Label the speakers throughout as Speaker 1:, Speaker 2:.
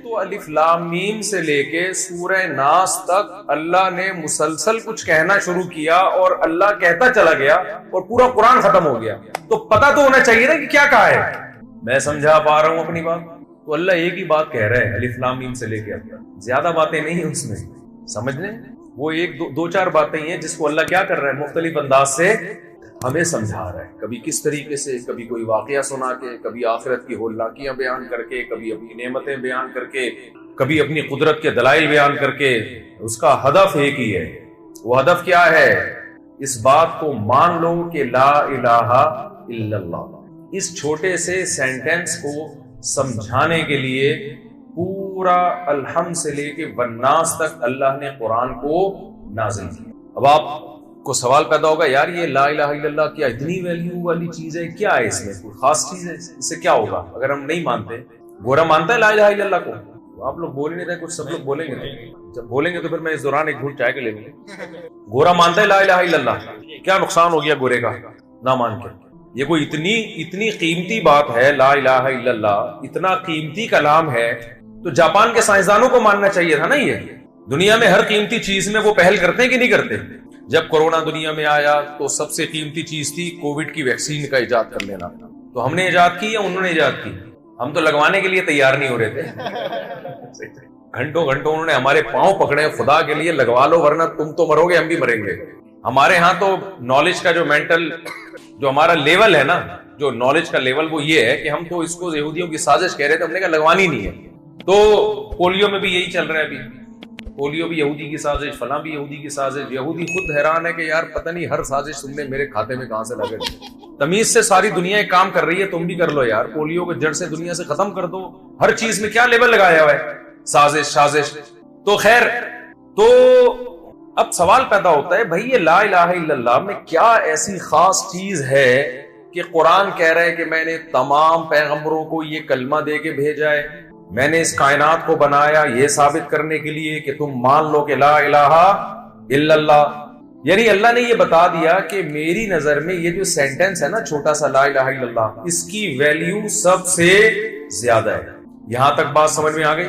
Speaker 1: تو الف لام میم سے لے کے سورہ ناس تک اللہ نے مسلسل کچھ کہنا شروع کیا اور اللہ کہتا چلا گیا اور پورا قرآن ختم ہو گیا، تو پتہ تو ہونا چاہیے نا کہ کیا کہا ہے. میں سمجھا پا رہا ہوں اپنی بات؟ تو اللہ ایک ہی بات کہہ رہا ہے الف لام میم سے لے کے اب تک، زیادہ باتیں نہیں ہیں اس میں، سمجھ لیں. وہ ایک دو چار باتیں ہیں جس کو اللہ کیا کر رہا ہے، مختلف انداز سے ہمیں سمجھا رہا ہے، کبھی کس طریقے سے، کبھی کوئی واقعہ سنا کے، کبھی آخرت کی ہولناکیاں بیان کر کے، کبھی اپنی نعمتیں بیان کر کے، کبھی اپنی قدرت کے دلائل بیان کر کے. اس کا ہدف ایک ہی ہے. وہ ہدف کیا ہے؟ اس بات کو مان لو کہ لا الہ الا اللہ. اس چھوٹے سے سینٹنس کو سمجھانے کے لیے پورا الحمد سے لے کے والناس تک اللہ نے قرآن کو نازل کیا. اب آپ کو سوال پیدا ہوگا، یار یہ لا الہ الا اللہ کیا اتنی ویلیو والی چیز ہے؟ کیا ہے اس میں کوئی خاص چیز ہے؟ اس سے کیا ہوگا اگر ہم نہیں مانتے؟ گورا مانتا ہے لا الہ الا اللہ کو؟ آپ لوگ بول ہی نہیں رہے، کچھ سب لوگ بولیں گے. جب بولیں گے تو پھر میں اس دوران ایک گھونٹ چائے کے لے لوں گا. گورا مانتا ہے لا الہ الا اللہ، کیا نقصان ہو گیا گورے کا نہ مان کے؟ یہ کوئی اتنی قیمتی بات ہے لا الہ الا اللہ، اتنا قیمتی کلام ہے، تو جاپان کے سائنسدانوں کو ماننا چاہیے تھا نا. یہ دنیا میں ہر قیمتی چیز میں وہ پہل کرتے ہیں کہ نہیں کرتے؟ جب کورونا دنیا میں آیا تو سب سے قیمتی چیز تھی کووڈ کی ویکسین کا ایجاد کر لینا. تو ہم نے ایجاد کی یا انہوں نے ایجاد کی؟ ہم تو لگوانے کے لیے تیار نہیں ہو رہے تھے. گھنٹوں انہوں نے ہمارے پاؤں پکڑے، خدا کے لیے لگوا لو ورنہ تم تو مرو گے، ہم بھی مریں گے. ہمارے ہاں تو نالج کا جو مینٹل جو ہمارا لیول ہے نا، جو نالج کا لیول، وہ یہ ہے کہ ہم تو اس کو یہودیوں کی سازش کہہ رہے تھے، ہم نے کہا لگوانی نہیں ہے. تو پولیو میں بھی یہی چل رہا ہے ابھی، پولیو بھی یہودی کی سازش، فلاں بھی یہودی کی سازش. یہودی خود حیران ہے کہ یار پتہ نہیں ہر سازش تم نے میرے کھاتے میں کہاں سے لگے. تمیز سے ساری دنیا ایک کام کر رہی ہے، تم بھی کر لو یار، پولیو کو جڑ سے دنیا سے ختم کر دو. ہر چیز میں کیا لیول لگایا ہوا ہے، سازش. تو خیر، تو اب سوال پیدا ہوتا ہے بھائی یہ لا الہ الا اللہ میں کیا ایسی خاص چیز ہے کہ قرآن کہہ رہا ہے کہ میں نے تمام پیغمبروں کو یہ کلمہ دے کے بھیجا ہے، میں نے اس کائنات کو بنایا یہ ثابت کرنے کے لیے کہ تم مان لو کہ لا الہ الا اللہ. یعنی اللہ نے یہ بتا دیا کہ میری نظر میں یہ جو سینٹنس ہے نا چھوٹا سا لا الہ الا اللہ، اس کی ویلیو سب سے زیادہ ہے. یہاں تک بات سمجھ میں آ گئی؟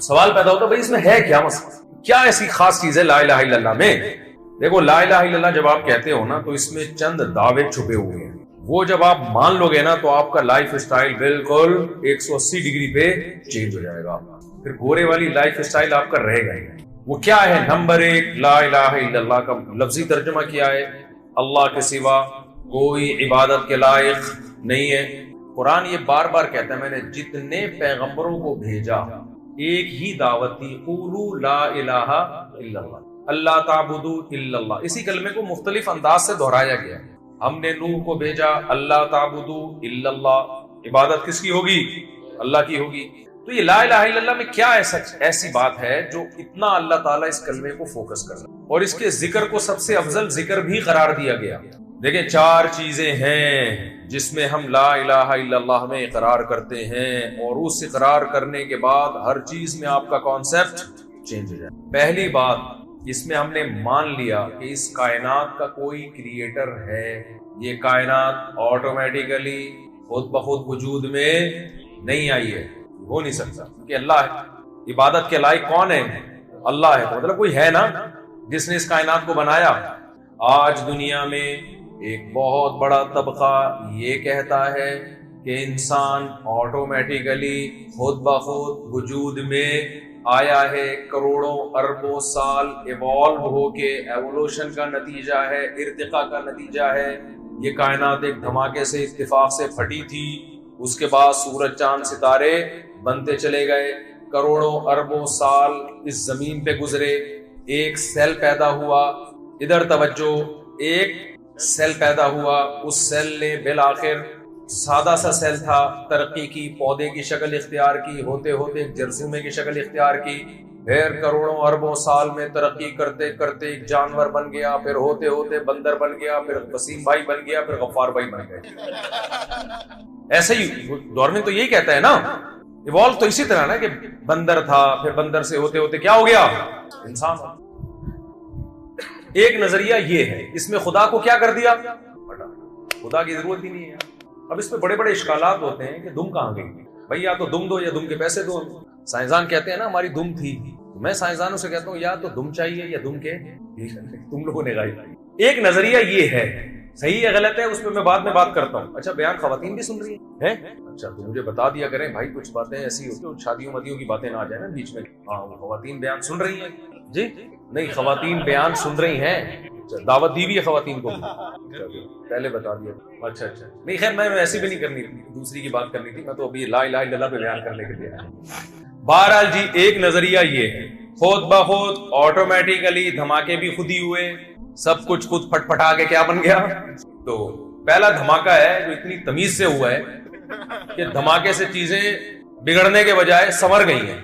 Speaker 1: سوال پیدا ہوتا ہے بھائی اس میں ہے کیا مسئلہ، کیا ایسی خاص چیز ہے لا الہ الا اللہ میں؟ دیکھو لا الہ الا اللہ جب آپ کہتے ہو نا تو اس میں چند دعوے چھپے ہوئے ہیں. وہ جب آپ مان لو گے نا تو آپ کا لائف سٹائل بالکل 180 ڈگری پہ چینج ہو جائے گا. پھر گورے والی لائف سٹائل آپ کا رہے گا. وہ کیا ہے؟ نمبر 1، لا الہ الا اللہ کا لفظی ترجمہ کیا ہے؟ اللہ کے سوا کوئی عبادت کے لائق نہیں ہے. قرآن یہ بار بار کہتا ہے میں نے جتنے پیغمبروں کو بھیجا ایک ہی دعوت دی، قولوا لا الہ الا اللہ، اللہ تعبدوا الا اللہ. اسی کلمے کو مختلف انداز سے دہرایا گیا. ہم نے نوح کو بھیجا، اللہ تعبدوا الا اللہ، عبادت کس کی ہوگی؟ اللہ کی ہوگی. تو یہ لا الہ الا اللہ میں کیا ایسی بات ہے جو اتنا اللہ تعالیٰ اس کلمے کو فوکس کر رہا ہے اور اس کے ذکر کو سب سے افضل ذکر بھی قرار دیا گیا؟ دیکھیں 4 چیزیں ہیں جس میں ہم لا الہ الا اللہ میں اقرار کرتے ہیں، اور اس اقرار کرنے کے بعد ہر چیز میں آپ کا کانسیپٹ چینج ہو جائے. پہلی بات، اس میں ہم نے مان لیا کہ اس کائنات کا کوئی کریٹر ہے. یہ کائنات آٹومیٹیکلی خود بخود وجود میں نہیں آئی ہے، ہو نہیں سکتا کہ اللہ ہے. عبادت کے لائق کون ہے؟ اللہ ہے. تو مطلب کوئی ہے نا جس نے اس کائنات کو بنایا. آج دنیا میں ایک بہت بڑا طبقہ یہ کہتا ہے کہ انسان آٹومیٹیکلی خود بخود وجود میں آیا ہے، کروڑوں اربوں سال ایوالو ہو کے، ایوولوشن کا نتیجہ ہے، ارتقاء کا نتیجہ ہے. یہ کائنات ایک دھماکے سے اتفاق سے پھٹی تھی، اس کے بعد سورج چاند ستارے بنتے چلے گئے، کروڑوں اربوں سال اس زمین پہ گزرے، ایک سیل پیدا ہوا. ادھر توجہ، ایک سیل پیدا ہوا، اس سیل نے بالآخر سادہ سا سیل تھا، ترقی کی، پودے کی شکل اختیار کی، ہوتے ہوتے ایک جرثومے کی شکل اختیار کی، پھر کروڑوں اربوں سال میں ترقی کرتے کرتے ایک جانور بن گیا، پھر ہوتے ہوتے بندر بن گیا، پھر وسیم بھائی بن گیا، پھر غفار بھائی بن گئے. ایسے ہی ڈارون تو یہی کہتا ہے نا، ایوالو تو اسی طرح نا کہ بندر تھا، پھر بندر سے ہوتے ہوتے کیا ہو گیا؟ انسان. ایک نظریہ یہ ہے. اس میں خدا کو کیا کر دیا؟ خدا کی ضرورت ہی نہیں ہے. اب اس میں بڑے بڑے اشکالات ہوتے ہیں کہ دم کہاں گئی. بھائی یا تو دم دو یا دم کے پیسے دو. سائنسدان کہتے ہیں نا ہماری دم تھی, میں سائنسدانوں سے کہتا ہوں یا تو دم چاہیے یا دم کے تم لوگوں نے گائی. ایک نظریہ یہ ہے, صحیح ہے غلط ہے اس پہ میں بعد میں بات کرتا ہوں. اچھا بیان خواتین بھی سن رہی ہیں؟ اچھا تو مجھے بتا دیا کریں بھائی, کچھ باتیں ایسی ہوتی ہیں شادیوں مدیوں کی باتیں نہ آ جائیں نا بیچ میں. ہاں وہ خواتین بیان سن رہی ہیں جی؟ نہیں خواتین بیان سن رہی ہیں, دعوت دی بھی ہے خواتین کو, پہلے بتا دیا. اچھا اچھا نہیں خیر میں ایسی بھی نہیں کرنی تھی, دوسری کی بات کرنی تھی, میں تو ابھی لا الہ الا اللہ پہ بیان کرنے کے لیے. بہرحال جی ایک نظریہ یہ ہے, خود بخود آٹومیٹیکلی دھماکے بھی خود ہی ہوئے, سب کچھ خود پٹ پٹا کے کیا بن گیا. تو پہلا دھماکہ ہے جو اتنی تمیز سے ہوا ہے کہ دھماکے سے چیزیں بگڑنے کے بجائے سنور گئی ہیں.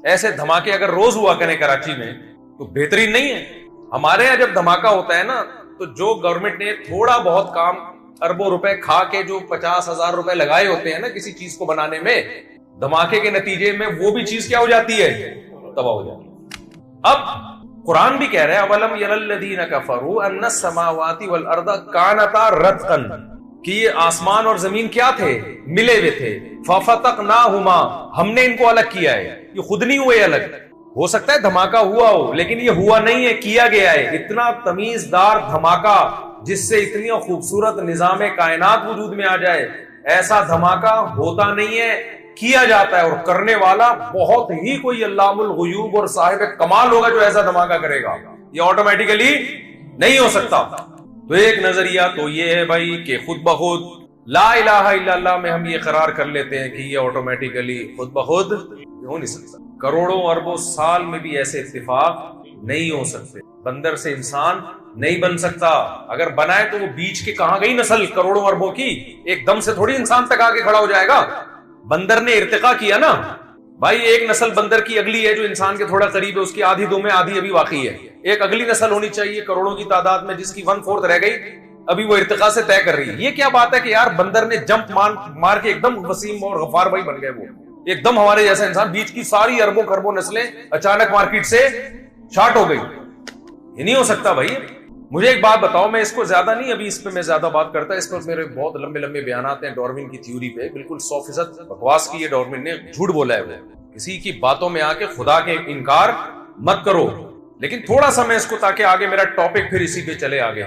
Speaker 1: ایسے دھماکے اگر روز ہوا کریں کراچی میں تو بہترین نہیں ہے. ہمارے یہاں جب دھماکہ ہوتا ہے نا تو جو گورنمنٹ نے تھوڑا بہت کام اربوں روپے کھا کے جو 50,000 روپے لگائے ہوتے ہیں نا کسی چیز کو بنانے میں, دھماکے کے نتیجے میں وہ بھی چیز کیا ہو جاتی ہے, تباہ ہو جاتی ہے. اب قرآن بھی کہہ رہے ہیں اولم یری الذین کفروا ان السماوات والارض کانتا رتقا, کہ یہ آسمان اور زمین کیا تھے, ملے ہوئے تھے. ففتقناہما, ہم نے ان کو الگ کیا ہے, یہ خود نہیں ہوئے الگ. ہو سکتا ہے دھماکہ ہوا ہو لیکن یہ ہوا نہیں ہے, کیا گیا ہے. اتنا تمیزدار دھماکہ جس سے اتنی خوبصورت نظام کائنات وجود میں آ جائے, ایسا دھماکہ ہوتا نہیں ہے, کیا جاتا ہے. اور کرنے والا بہت ہی کوئی علام الغیوب اور صاحب کمال ہوگا جو ایسا دھماکہ کرے گا, یہ آٹومیٹیکلی نہیں ہو سکتا. تو ایک نظریہ تو یہ ہے بھائی کہ خود بخود لا الہ الا اللہ میں ہم یہ قرار کر لیتے ہیں کہ یہ آٹومیٹیکلی خود بخود ہو نہیں سکتا. کروڑوں اربوں سال میں بھی ایسے اتفاق نہیں ہو سکتے. بندر سے انسان نہیں بن سکتا, اگر بنائے تو وہ بیچ کے کہاں گئی نسل کروڑوں اربوں کی, ایک دم سے تھوڑی انسان تک آگے کھڑا ہو جائے گا. بندر نے ارتقا کیا نا بھائی, ایک نسل بندر کی اگلی ہے جو انسان کے تھوڑا قریب ہے, اس کی آدھی دم ہے آدھی ابھی باقی ہے. ایک اگلی نسل ہونی چاہیے کروڑوں کی تعداد میں جس کی 1/4 رہ گئی, ابھی وہ ارتقا سے طے کر رہی ہے. یہ کیا بات ہے کہ یار بندر نے جمپ مار کے ایک دم وسیم اور غفار بھائی بن گئے, وہ ایک دم ہمارے جیسا انسان, بیچ کی ساری اربوں خربوں نسلیں اچانک مارکیٹ سے شارٹ ہو گئی. یہ نہیں ہو سکتا بھائی. مجھے ایک بات بتاؤ, میں اس کو زیادہ نہیں ابھی اس پہ میں زیادہ بات کرتا, اس پر میرے بہت لمبے لمبے بیانات ہیں ڈارون کی تھیوری پہ, بالکل 100% بکواس کی ہے. ڈارون نے جھوٹ بولا ہے, وہ کسی کی باتوں میں آ کے خدا کے انکار مت کرو. لیکن تھوڑا سا میں اس کو, تاکہ آگے میرا ٹاپک پھر اسی پہ چلے آگے.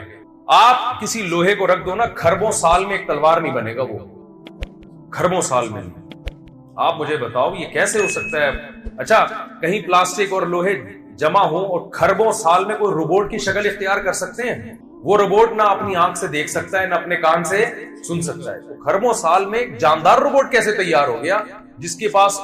Speaker 1: آپ کسی لوہے کو رکھ دو نا, خربوں سال میں ایک تلوار نہیں بنے گا, وہ خربوں سال میں. آپ مجھے بتاؤ یہ کیسے ہو سکتا ہے؟ اچھا کہیں پلاسٹک اور لوہے جمع ہو اور خربوں سال میں کوئی روبوٹ کی شکل اختیار کر سکتے ہیں؟ وہ روبوٹ نہ اپنی آنکھ سے دیکھ سکتا ہے نہ اپنے کان سے سن سکتا ہے. تو خربوں سال میں ایک جاندار روبوٹ کیسے تیار ہو گیا جس کے پاس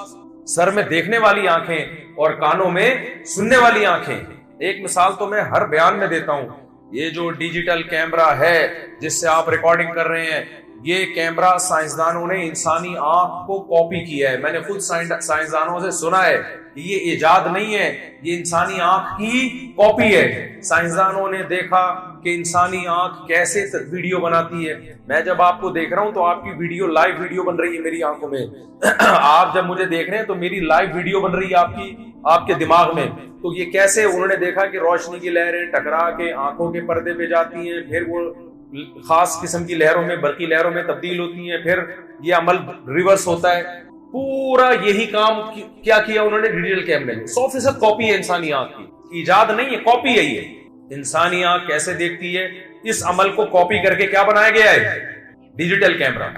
Speaker 1: سر میں دیکھنے والی آنکھیں اور کانوں میں سننے والی آنکھیں؟ ایک مثال تو میں ہر بیان میں دیتا ہوں, یہ جو ڈیجیٹل کیمرہ ہے جس سے آپ ریکارڈنگ کر رہے ہیں, یہ کیمرہ سائنسدانوں نے انسانی آنکھ کو کاپی کیا ہے. میں نے خود سائنسدانوں سے سنا ہے کہ یہ ایجاد نہیں ہے, یہ انسانی آنکھ کی کاپی ہے. سائنسدانوں نے دیکھا کہ انسانی آنکھ کیسے ویڈیو بناتی ہے. میں جب آپ کو دیکھ رہا ہوں تو آپ کی ویڈیو لائیو ویڈیو بن رہی ہے میری آنکھوں میں. آپ جب مجھے دیکھ رہے ہیں تو میری لائیو ویڈیو بن رہی ہے آپ کے دماغ میں. تو یہ کیسے؟ انہوں نے دیکھا کہ روشنی کی لہریں ٹکرا کے آنکھوں کے پردے پہ جاتی ہیں, پھر وہ خاص قسم کی لہروں میں, برقی لہروں میں تبدیل ہوتی ہیں, پھر یہ عمل ریورس ہوتا ہے. پورا یہی کام کیا کیا انہوں نے ڈیجیٹل کیمرے میں. 100% کاپی ہے انسانی آنکھ کی, ایجاد نہیں ہے, کاپی ہے. یہ انسانی آنکھ کیسے دیکھتی ہے, اس عمل کو کاپی کر کے کیا بنایا گیا ہے؟ Digital camera.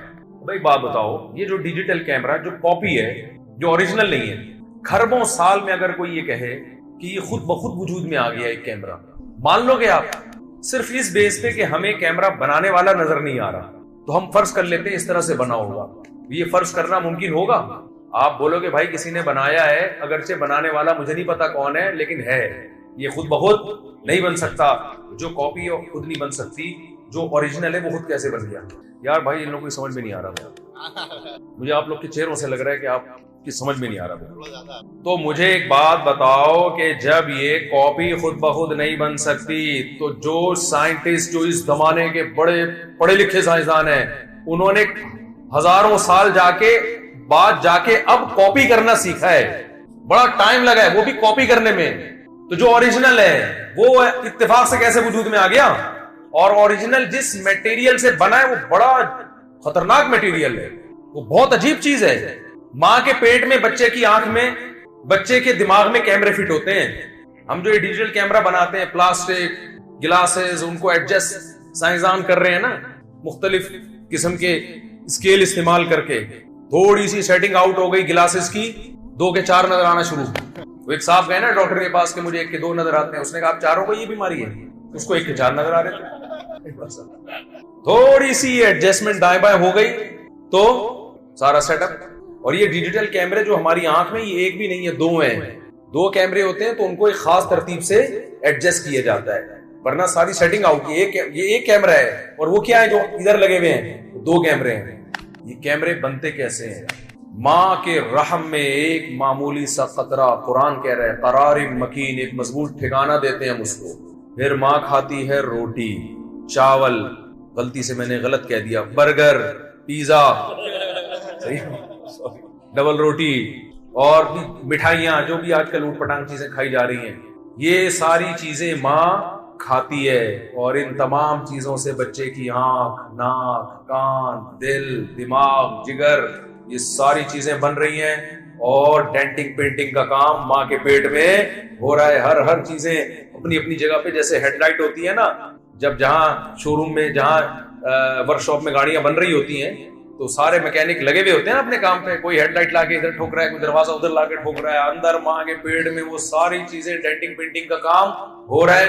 Speaker 1: بھائی بات بتاؤ, یہ جو ڈیجیٹل کیمرہ جو کاپی ہے, جو اوریجنل نہیں ہے, خربوں سال میں اگر کوئی یہ کہے کہ یہ خود بخود وجود میں آ گیا ایک کیمرہ, مان لو گے آپ؟ صرف اس بیس پہ کہ ہمیں کیمرہ بنانے والا نظر نہیں آ رہا تو ہم فرض کر لیتے ہیں اس طرح سے بنا ہوگا. یہ فرض کرنا ممکن ہوگا؟ آپ بولو گے بھائی کسی نے بنایا ہے, اگرچہ بنانے والا مجھے نہیں پتا کون ہے لیکن ہے. یہ خود بخود نہیں بن سکتا. جو کاپی خود نہیں بن سکتی, جو اوریجنل ہے وہ خود کیسے بن گیا؟ یار بھائی ان لوگوں کو سمجھ میں نہیں آ رہا. مجھے آپ لوگ کے چہروں سے لگ رہا ہے کہ آپ کی سمجھ میں نہیں آ رہا. تو مجھے ایک بات بتاؤ کہ جب یہ کاپی خود بخود نہیں بن سکتی تو جو سائنٹسٹ, جو اس زمانے کے بڑے پڑھے لکھے سائنسدان ہیں, انہوں نے ہزاروں سال جا کے اب کاپی کرنا سیکھا ہے. بڑا ٹائم لگا ہے وہ بھی کاپی کرنے میں. تو جو اوریجنل ہے وہ اتفاق سے کیسے وجود میں آ گیا؟ اور اوریجنل جس میٹیریل سے بنا ہے وہ بڑا خطرناک میٹیریل ہے. وہ بہت عجیب چیز ہے. ماں کے پیٹ میں بچے کی آنکھ میں، بچے کے دماغ میں کیمرے فٹ ہوتے ہیں. ہم جو یہ ڈیجیٹل کیمرہ بناتے ہیں، پلاسٹک گلاسز، ان کو ایڈجسٹ سائنسدان کر رہے ہیں نا، مختلف قسم کے اسکیل استعمال کر کے. تھوڑی سی سیٹنگ آؤٹ ہو گئی گلاسز کی، 2 کے 4 نظر آنا شروع. وہ ایک صاحب گئے نا ڈاکٹر کے پاس کہ مجھے 1 کے 2 نظر آتے ہیں. اس نے کہا آپ چاروں کو یہ بیماری ہے؟ اس کو 1 کے 4 نظر آ رہے تھے. تھوڑی سی ایڈجسٹمنٹ دائیں بائیں ہو گئی تو سارا سیٹ اپ. اور یہ ڈیجیٹل کیمرے جو ہماری آنکھ میں، یہ ایک بھی نہیں ہے، 2 ہیں. 2 کیمرے ہوتے ہیں تو ان کو ایک خاص ترتیب سے ایڈجسٹ کیا جاتا ہے، ورنہ ساری سیٹنگ آؤٹ. یہ ایک کیمرہ ہے، اور وہ کیا ہے جو ادھر لگے ہوئے ہیں؟ 2 کیمرے ہیں. یہ کیمرے بنتے کیسے ہیں؟ ماں کے رحم میں ایک معمولی سا قطرہ، قرآن کہہ رہا ہے قرار مکین، ایک مضبوط ٹھکانہ دیتے ہیں ہم اس کو. پھر ماں کھاتی ہے روٹی، چاول، غلطی سے میں نے غلط کہہ دیا، برگر، پیزا، ڈبل روٹی، اور بھی مٹھائیاں، جو بھی آج کل اوٹ پٹانگ چیزیں کھائی جا رہی ہیں، یہ ساری چیزیں ماں کھاتی ہے. اور ان تمام چیزوں سے بچے کی آنکھ، ناک، کان، دل، دماغ، جگر، یہ ساری چیزیں بن رہی ہیں. اور ڈینٹنگ پینٹنگ کا کام ماں کے پیٹ میں ہو رہا ہے. ہر چیزیں اپنی اپنی جگہ پہ. جیسے ہیڈ لائٹ ہوتی ہے نا، جب جہاں شو روم میں، جہاں ورک شاپ میں گاڑیاں بن رہی ہوتی ہیں تو سارے میکینک لگے ہوئے ہوتے ہیں نا اپنے کام پہ. کوئی ہیڈ لائٹ لا کے ادھر ٹھوک رہا ہے، کوئی دروازہ ادھر لا کے ٹھوک رہا ہے. اندر ماں کے پیٹ میں وہ ساری چیزیں ڈینٹنگ پینٹنگ کا کام ہو رہا ہے.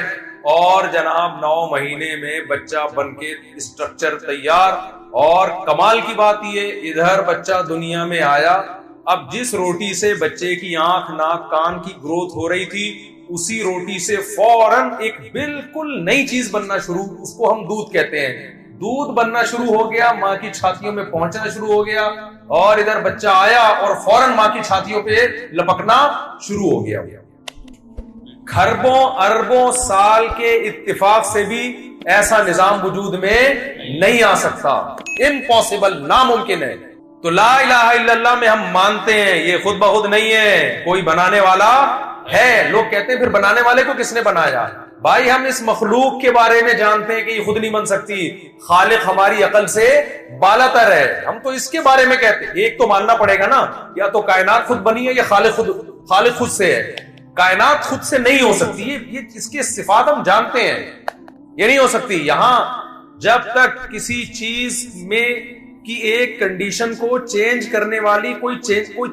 Speaker 1: اور جناب 9 مہینے میں بچہ بن کے اسٹرکچر تیار. اور کمال کی بات یہ، ادھر بچہ دنیا میں آیا، اب جس روٹی سے بچے کی آنکھ، ناک، کان کی گروتھ ہو رہی تھی، اسی روٹی سے فوراً ایک بالکل نئی چیز بننا شروع، اس کو ہم دودھ کہتے ہیں. دودھ بننا شروع ہو گیا، ماں کی چھاتیوں میں پہنچنا شروع ہو گیا. اور ادھر بچہ آیا اور فوراً ماں کی چھاتیوں پہ لپکنا شروع ہو گیا. کھربوں اربوں سال کے اتفاق سے بھی ایسا نظام وجود میں نہیں آ سکتا. امپاسبل، ناممکن ہے. تو لا الہ الا اللہ میں ہم مانتے ہیں یہ خود بخود نہیں ہے، کوئی بنانے والا ہے. لوگ کہتے ہیں پھر بنانے والے کو کس نے بنایا؟ بھائی ہم اس مخلوق کے بارے میں جانتے ہیں کہ یہ خود نہیں بن سکتی، خالق ہماری عقل سے بالاتر ہے. ہم تو اس کے بارے میں کہتے ہیں. ایک تو ماننا پڑے گا نا، یا تو کائنات خود بنی ہے یا خالق خود سے ہے. کائنات خود سے نہیں ہو سکتی، یہ اس کے صفات ہم جانتے ہیں، یہ نہیں ہو سکتی. یہاں جب تک کسی چیز میں کی ایک کنڈیشن کو چینج کرنے والی کوئی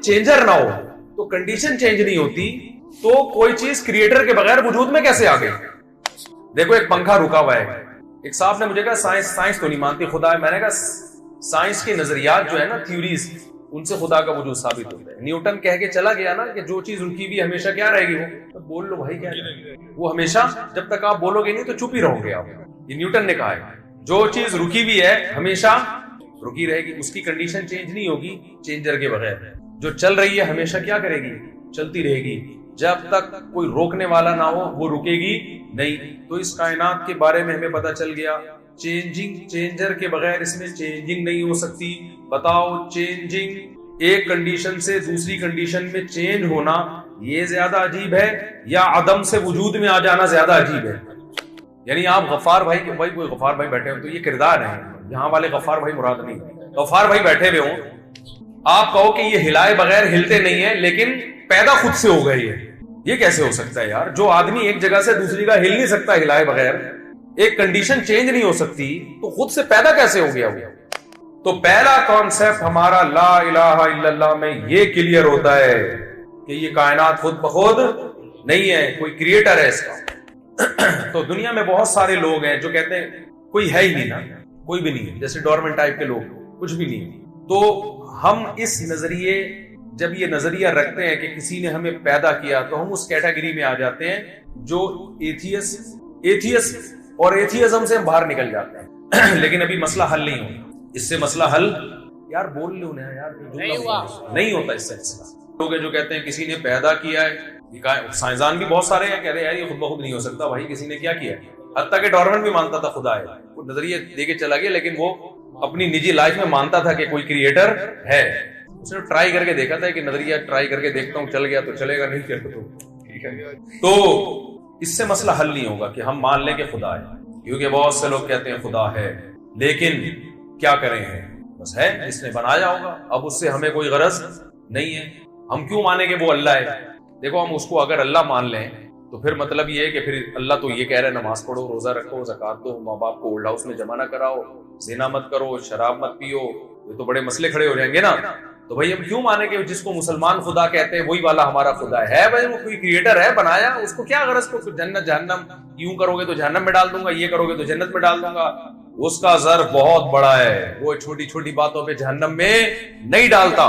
Speaker 1: چینجر نہ ہو تو کنڈیشن چینج نہیں ہوتی. تو کوئی چیز کریٹر کے بغیر وجود میں کیسے آ گئی؟ دیکھو ایک پنکھا رکا ہوا ہے. ایک صاحب نے مجھے کہا سائنس تو نہیں مانتی خدا ہے. میں نے کہا سائنس کے نظریات جو ہے نا، تھیوریز، ان سے خدا کا وجود ثابت ہوتا ہے. نیوٹن کہہ کے چلا گیا نا کہ جو چیز رکی ہوئی ہمیشہ کیا رہے گی، وہ بول لو بھائی کیا ہے وہ ہمیشہ، جب تک آپ بولو گے نہیں تو چپ ہی رہو گے آپ. یہ نیوٹن نے کہا ہے جو چیز رکی ہوئی ہے ہمیشہ رکی رہے گی، اس کی کنڈیشن چینج نہیں ہوگی چینجر کے بغیر. جو چل رہی ہے ہمیشہ کیا کرے گی؟ چلتی رہے گی. جب تک کوئی روکنے والا نہ ہو وہ رکے گی نہیں. تو اس کائنات کے بارے میں ہمیں پتا چل گیا چینجر کے بغیر اس میں چینجنگ نہیں ہو سکتی. بتاؤ چینجنگ، ایک کنڈیشن سے دوسری کنڈیشن میں چینج ہونا، یہ زیادہ عجیب ہے یا عدم سے وجود میں آ جانا زیادہ عجیب ہے؟ یعنی آپ غفار بھائی کے، بھائی کوئی غفار بھائی بیٹھے ہوں تو یہ کردار ہے، یہاں والے غفار بھائی مراد نہیں. غفار بھائی بیٹھے ہوئے ہوں، آپ کہو کہ یہ ہلائے بغیر ہلتے نہیں ہیں لیکن پیدا خود سے ہو گئی ہے. یہ کیسے ہو سکتا ہے یار؟ جو آدمی ایک جگہ سے دوسری جگہ ہل نہیں سکتا ہلائے بغیر، ایک کنڈیشن چینج نہیں ہو سکتی، تو خود سے پیدا کیسے ہو گیا وہ؟ تو پہلا کانسیپٹ ہمارا لا الہ الا اللہ میں یہ کلیئر ہوتا ہے کہ یہ کائنات خود بخود نہیں ہے، کوئی کریٹر ہے اس کا. تو دنیا میں بہت سارے لوگ ہیں جو کہتے ہیں کوئی ہے ہی نہیں نا، کوئی بھی نہیں ہے، جیسے ڈورمنٹ ٹائپ کے لوگ، کچھ بھی نہیں. تو ہم اس نظریے، جب یہ نظریہ رکھتے ہیں کہ کسی نے ہمیں پیدا کیا، تو ہم اس کیٹیگری میں آ جاتے ہیں جو ایتھیس اور ایتھیزم سے ہم باہر نکل جاتے ہیں. لیکن ابھی مسئلہ حل نہیں ہوتا. اس سے مسئلہ حل، یار بول لو نا یار، نہیں ہوتا اس سے مسئلہ. لوگ ہیں جو کہتے ہیں کسی نے پیدا کیا ہے. سائنسدان بھی بہت سارے ہیں کہتے ہیں یار یہ خود بخود نہیں ہو سکتا، بھائی کسی نے کیا کیا ہے. حتیٰ کہ ڈارون بھی مانتا تھا خدا ہے، وہ نظریہ دے کے چلا گیا، لیکن وہ اپنی نجی لائف میں مانتا تھا کہ کوئی کریٹر ہے. اس نے ٹرائی کر کے دیکھا تھا کہ نظریہ ٹرائی کر کے دیکھتا ہوں، چل گیا تو چلے گا، نہیں چلے تو ٹھیک ہے. تو اس سے مسئلہ حل نہیں ہوگا کہ ہم مان لیں کہ خدا ہے، کیونکہ بہت سے لوگ کہتے ہیں خدا ہے، لیکن کیا کریں ہیں بس ہے، جس نے بنایا ہوگا، اب اس سے ہمیں کوئی غرض نہیں ہے. ہم کیوں مانیں کہ وہ اللہ ہے؟ دیکھو ہم اس کو اگر اللہ مان لیں تو پھر مطلب یہ ہے کہ پھر اللہ تو یہ کہہ رہا ہے نماز پڑھو، روزہ رکھو، زکات دو، ماں باپ کو اولڈ ہاؤس میں جمع نہ کراؤ، زنا مت کرو، شراب مت پیو، یہ تو بڑے مسئلے کھڑے ہو جائیں گے نا. تو بھائی ہم کیوں مانیں کہ جس کو مسلمان خدا کہتے ہیں وہی والا ہمارا خدا ہے؟ بھائی وہ کوئی کریٹر ہے، بنایا، اس کو کیا غرض کو جنت جہنم، یوں کرو گے تو جہنم میں ڈال دوں گا، یہ کرو گے تو جنت میں ڈال دوں گا. اس کا زر بہت بڑا ہے، وہ چھوٹی چھوٹی باتوں پہ جہنم میں نہیں ڈالتا.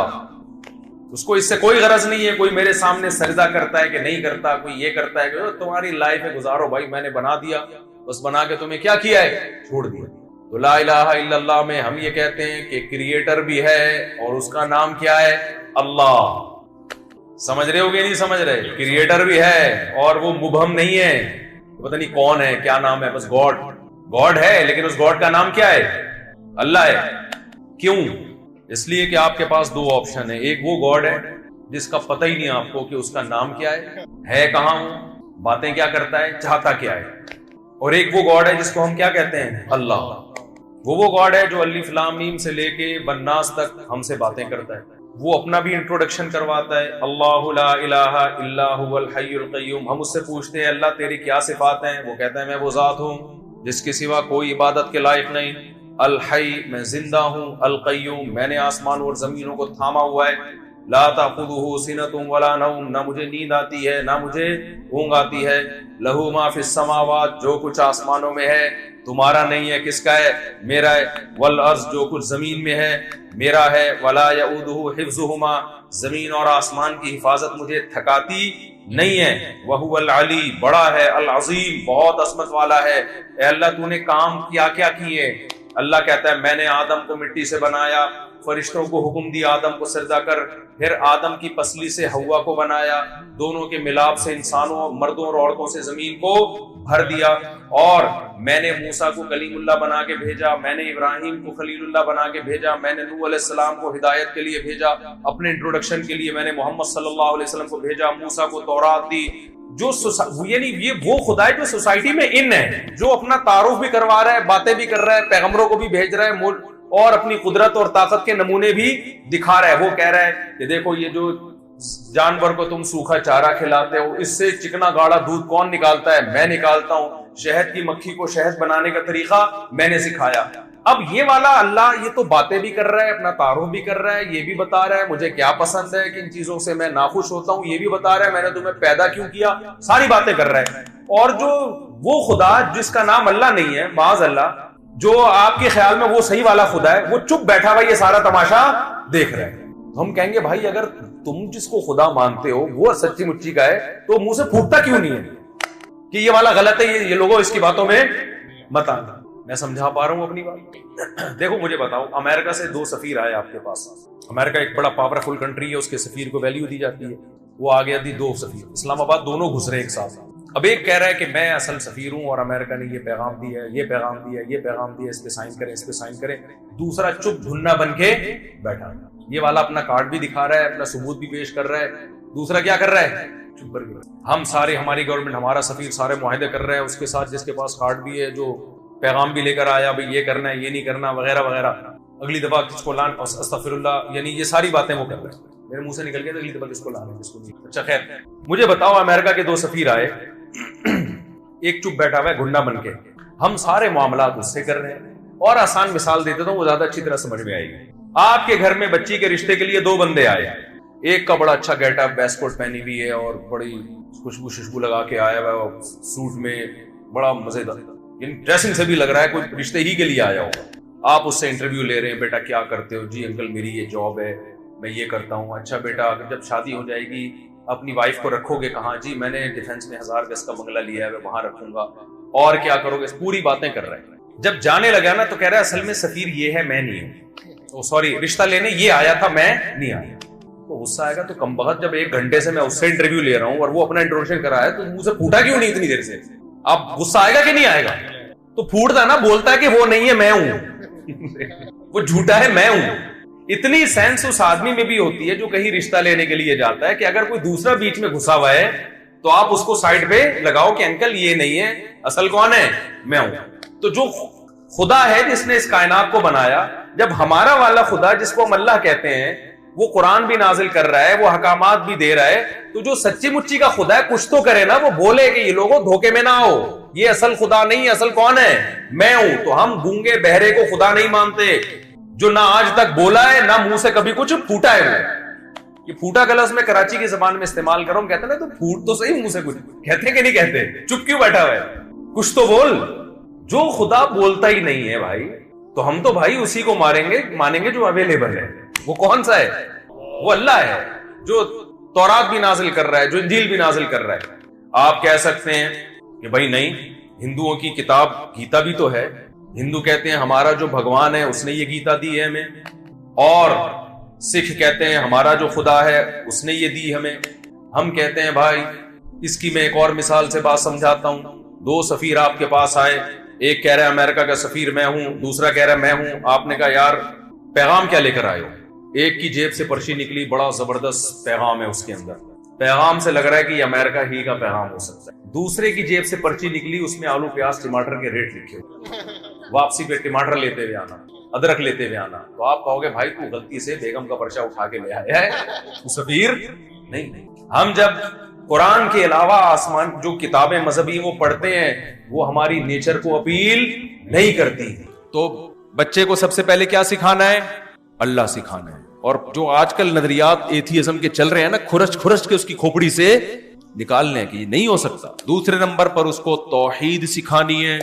Speaker 1: اس کو اس سے کوئی غرض نہیں ہے کوئی میرے سامنے سجدہ کرتا ہے کہ نہیں کرتا، کوئی یہ کرتا ہے کہ تمہاری لائف ہے گزارو بھائی، میں نے بنا دیا، بس بنا کے تمہیں کیا کیا ہے، چھوڑ دیا. تو لا الہ الا اللہ میں ہم یہ کہتے ہیں کہ کریٹر بھی ہے اور اس کا نام کیا ہے، اللہ. سمجھ رہے ہو کہ نہیں سمجھ رہے؟ کریٹر بھی ہے اور وہ مبہم نہیں ہے، پتہ نہیں کون ہے، کیا نام ہے، بس گاڈ ہے، لیکن اس گاڈ کا نام کیا ہے، اللہ ہے. کیوں؟ اس لیے کہ آپ کے پاس دو آپشن ہیں. ایک وہ گاڈ ہے جس کا پتہ ہی نہیں آپ کو کہ اس کا نام کیا ہے کہاں ہوں، باتیں کیا کرتا ہے، چاہتا کیا ہے. اور ایک وہ گاڈ ہے جس کو ہم کیا کہتے ہیں، اللہ. وہ گاڈ ہے جو الف لام میم سے لے کے بناس تک ہم سے باتیں کرتا ہے. وہ اپنا بھی انٹروڈکشن کرواتا ہے، اللہ لا الہ الا هو الحی القیوم. ہم اس سے پوچھتے ہیں اللہ تیری کیا صفات ہیں؟ وہ کہتا ہے میں وہ ذات ہوں جس کے سوا کوئی عبادت کے لائق نہیں، الحی میں زندہ ہوں، القیوم میں نے آسمان اور زمینوں کو تھاما ہوا ہے، لا تأخذہ سنۃ ولا نوم، نہ مجھے نیند آتی ہے نہ مجھے اونگ آتی ہے، لہ ما فی السماوات، جو کچھ آسمانوں میں ہے تمہارا نہیں ہے، کس کا ہے، میرا ہے، والارض، جو کچھ زمین میں ہے میرا ہے، ولا یؤودہ حفظہما، زمین اور آسمان کی حفاظت مجھے تھکاتی نہیں ہے، وہو العلی، بڑا ہے، العظیم، بہت عظمت والا ہے. اے اللہ تو نے کام کیا کیا کیے؟ اللہ کہتا ہے میں نے آدم کو مٹی سے بنایا، فرشتوں کو حکم دیا آدم کو سجدہ کر، پھر آدم کی پسلی سے حوا کو بنایا، دونوں کے ملاپ سے انسانوں، مردوں اور عورتوں سے زمین کو بھر دیا، اور میں نے موسیٰ کو کلیم اللہ بنا کے بھیجا، میں نے ابراہیم کو خلیل اللہ بنا کے بھیجا، میں نے نوح علیہ السلام کو ہدایت کے لیے بھیجا، اپنے انٹروڈکشن کے لیے میں نے محمد صلی اللہ علیہ وسلم کو بھیجا، موسیٰ کو تورات دی. جو یعنی یہ وہ خدا ہے جو سوسائٹی میں ان ہے، جو اپنا تعارف بھی کروا رہا ہے، باتیں بھی کر رہا ہے، پیغمبروں کو بھی بھیج رہا ہے، اور اپنی قدرت اور طاقت کے نمونے بھی دکھا رہا ہے. وہ کہہ رہا ہے کہ دیکھو یہ جو جانور کو تم سوکھا چارہ کھلاتے ہو، اس سے چکنا گاڑا دودھ کون نکالتا ہے؟ میں نکالتا ہوں. شہد کی مکھی کو شہد بنانے کا طریقہ میں نے سکھایا. اب یہ والا اللہ یہ تو باتیں بھی کر رہا ہے، اپنا تعارف بھی کر رہا ہے، یہ بھی بتا رہا ہے مجھے کیا پسند ہے، کن چیزوں سے میں ناخوش ہوتا ہوں، یہ بھی بتا رہا ہے میں نے تمہیں پیدا کیوں کیا، ساری باتیں کر رہا ہے. اور جو وہ خدا جس کا نام اللہ نہیں ہے، معاذ اللہ، جو آپ کے خیال میں وہ صحیح والا خدا ہے، وہ چپ بیٹھا ہوا یہ سارا تماشا دیکھ رہا ہے. ہم کہیں گے بھائی اگر تم جس کو خدا مانتے ہو وہ سچی مچی کا ہے تو منہ سے پھوٹتا کیوں نہیں ہے کہ یہ والا غلط ہے، یہ لوگوں اس کی باتوں میں مت آنا. میں سمجھا پا رہا ہوں اپنی بات؟ دیکھو مجھے بتاؤ، امریکہ سے 2 سفیر آئے آپ کے پاس. امریکہ ایک بڑا پاورفل کنٹری ہے، اس کے سفیر کو ویلیو دی جاتی ہے. وہ آ گیا 2 سفیر اسلام آباد، دونوں گھس رہے ایک ساتھ. اب ایک کہہ رہا ہے کہ میں اصل سفیر ہوں اور امریکہ نے یہ پیغام دیا ہے، یہ پیغام دیا ہے، یہ پیغام دیا ہے، اس پہ سائن کریں، اس پہ سائن کریں. دوسرا چپ دھنا بن کے بیٹھا. یہ والا اپنا کارڈ بھی دکھا رہا ہے، اپنا ثبوت بھی پیش کر رہا ہے. دوسرا کیا کر رہا ہے؟ چپ کر کے. ہم سارے، ہماری گورنمنٹ، ہمارا سفیر سارے معاہدے کر رہے ہیں اس کے ساتھ جس کے پاس کارڈ بھی ہے، جو پیغام بھی لے کر آیا بھائی یہ کرنا ہے، یہ نہیں کرنا، وغیرہ وغیرہ. اگلی دفعہ کس کو لان، استغفر اللہ، یعنی یہ ساری باتیں وہ کر رہے ہیں. میرے منہ سے نکل گیا اگلی دفعہ کس کو لانا ہے، کس کو نہیں. اچھا خیر، مجھے بتاؤ امریکہ کے 2 سفیر آئے، ایک چپ بیٹھا ہوا ہے گھنڈا بن کے. ہم سارے معاملات اس سے کر رہے ہیں. اور آسان مثال دیتے تو وہ زیادہ اچھی طرح سمجھ میں آئے گی. آپ کے گھر میں بچی کے رشتے کے لیے 2 بندے آئے. ایک کا بڑا اچھا گیٹ اپ، بیس کوٹ پہنی ہوئی ہے اور بڑی خوشبو لگا کے آیا ہوا ہے سوٹ میں، بڑا مزیدار، یعنی ڈریسنگ سے بھی لگ رہا ہے کوئی رشتے ہی کے لیے آیا ہوگا. آپ اس سے انٹرویو لے رہے ہیں، بیٹا کیا کرتے ہو؟ جی انکل میری یہ جاب ہے، میں یہ کرتا ہوں. اچھا بیٹا اگر جب شادی ہو جائے گی اپنی وائف کو رکھو گے کہاں؟ جی میں نے ڈیفنس میں 1000 گز کا بنگلہ لیا ہے، وہاں رکھوں گا. اور کیا کرو گے؟ پوری باتیں کر رہے ہیں. جب جانے لگا نا تو کہہ رہا ہے اصل میں سفیر یہ ہے، میں نہیں ہوں، سوری رشتہ لینے یہ آیا تھا، میں نہیں آیا. تو غصہ آئے گا تو کم بخت جب 1 گھنٹے سے میں اس سے انٹرویو لے رہا ہوں اور وہ اپنا انٹروڈکشن کرا ہے تو منہ سے پھوٹا کیوں نہیں اتنی دیر سے؟ اب غصہ آئے گا کہ نہیں آئے گا؟ تو پھوٹتا نا، بولتا ہے کہ وہ نہیں ہے میں ہوں، وہ جھوٹا ہے میں ہوں. اتنی سینس اس آدمی میں بھی ہوتی ہے جو کہیں رشتہ لینے کے لیے جاتا ہے کہ اگر کوئی دوسرا بیچ میں گھسا ہوا ہے تو آپ اس کو سائڈ پہ لگاؤ کہ انکل یہ نہیں ہے، اصل کون ہے؟ میں ہوں. تو جو خدا ہے جس نے اس کائنات کو بنایا. جب ہمارا والا خدا جس کو ہم اللہ کہتے ہیں وہ قرآن بھی نازل کر رہا ہے, وہ احکامات بھی دے رہا ہے, تو جو سچی مچی کا خدا ہے کچھ تو کرے نا, وہ بولے کہ یہ لوگوں دھوکے میں نہ ہو, یہ اصل خدا نہیں, اصل کون ہے, میں ہوں. تو ہم گونگے بہرے کو خدا نہیں مانتے, جو نہ آج تک بولا ہے نہ منہ سے کبھی کچھ پھوٹا ہے. وہ یہ پھوٹا کا لفظ میں کراچی کی زبان میں استعمال کر رہا ہوں, کہتے ہیں نا تو پھوٹ تو صحیح منہ سے, کچھ کہتے ہیں کہ نہیں کہتے, چپ کیوں بیٹھا ہوا ہے, کچھ تو بول. جو خدا بولتا ہی نہیں ہے بھائی, تو ہم تو بھائی اسی کو مانیں گے جو اویلیبل ہے. وہ کون سا ہے؟ وہ اللہ ہے جو تورات بھی نازل کر رہا ہے, جو انجیل بھی نازل کر رہا ہے. آپ کہہ سکتے ہیں کہ بھائی نہیں, ہندوؤں کی کتاب گیتا بھی تو ہے, ہندو کہتے ہیں ہمارا جو بھگوان ہے اس نے یہ گیتا دی ہے ہمیں, اور سکھ کہتے ہیں ہمارا جو خدا ہے اس نے یہ دی ہمیں. ہم کہتے ہیں بھائی اس کی میں ایک اور مثال سے بات سمجھاتا ہوں. 2 سفیر آپ کے پاس آئے, ایک کہہ رہا ہے امریکہ کا سفیر میں ہوں, دوسرا کہہ رہا ہے میں ہوں. آپ نے کہا یار پیغام کیا لے کر آئے ہو؟ ایک کی جیب سے پرچی نکلی, بڑا زبردست پیغام ہے اس کے اندر, پیغام سے لگ رہا ہے کہ یہ امریکہ ہی کا پیغام ہو سکتا ہے. دوسرے کی جیب سے پرچی نکلی, اس میں آلو پیاز ٹماٹر کے ریٹ لکھے ہوئے, واپسی پہ ٹماٹر لیتے ہوئے آنا, ادرک لیتے ہوئے آنا. تو آپ کہو گے بھائی تو غلطی سے بیگم کا پرچہ اٹھا کے لے آیا ہے, تو سفیر نہیں. ہم جب قرآن کے علاوہ آسمان جو کتابیں مذہبی وہ پڑھتے ہیں, وہ ہماری نیچر کو اپیل نہیں کرتی. تو بچے کو سب سے پہلے کیا سکھانا ہے؟ اللہ سکھانا ہے. اور جو آج کل نظریات ایتھیزم کے چل رہے ہیں نا, کھرچ کے اس کی کھوپڑی سے نکالنے ہیں کہ یہ نہیں ہو سکتا. دوسرے نمبر پر اس کو توحید سکھانی ہے.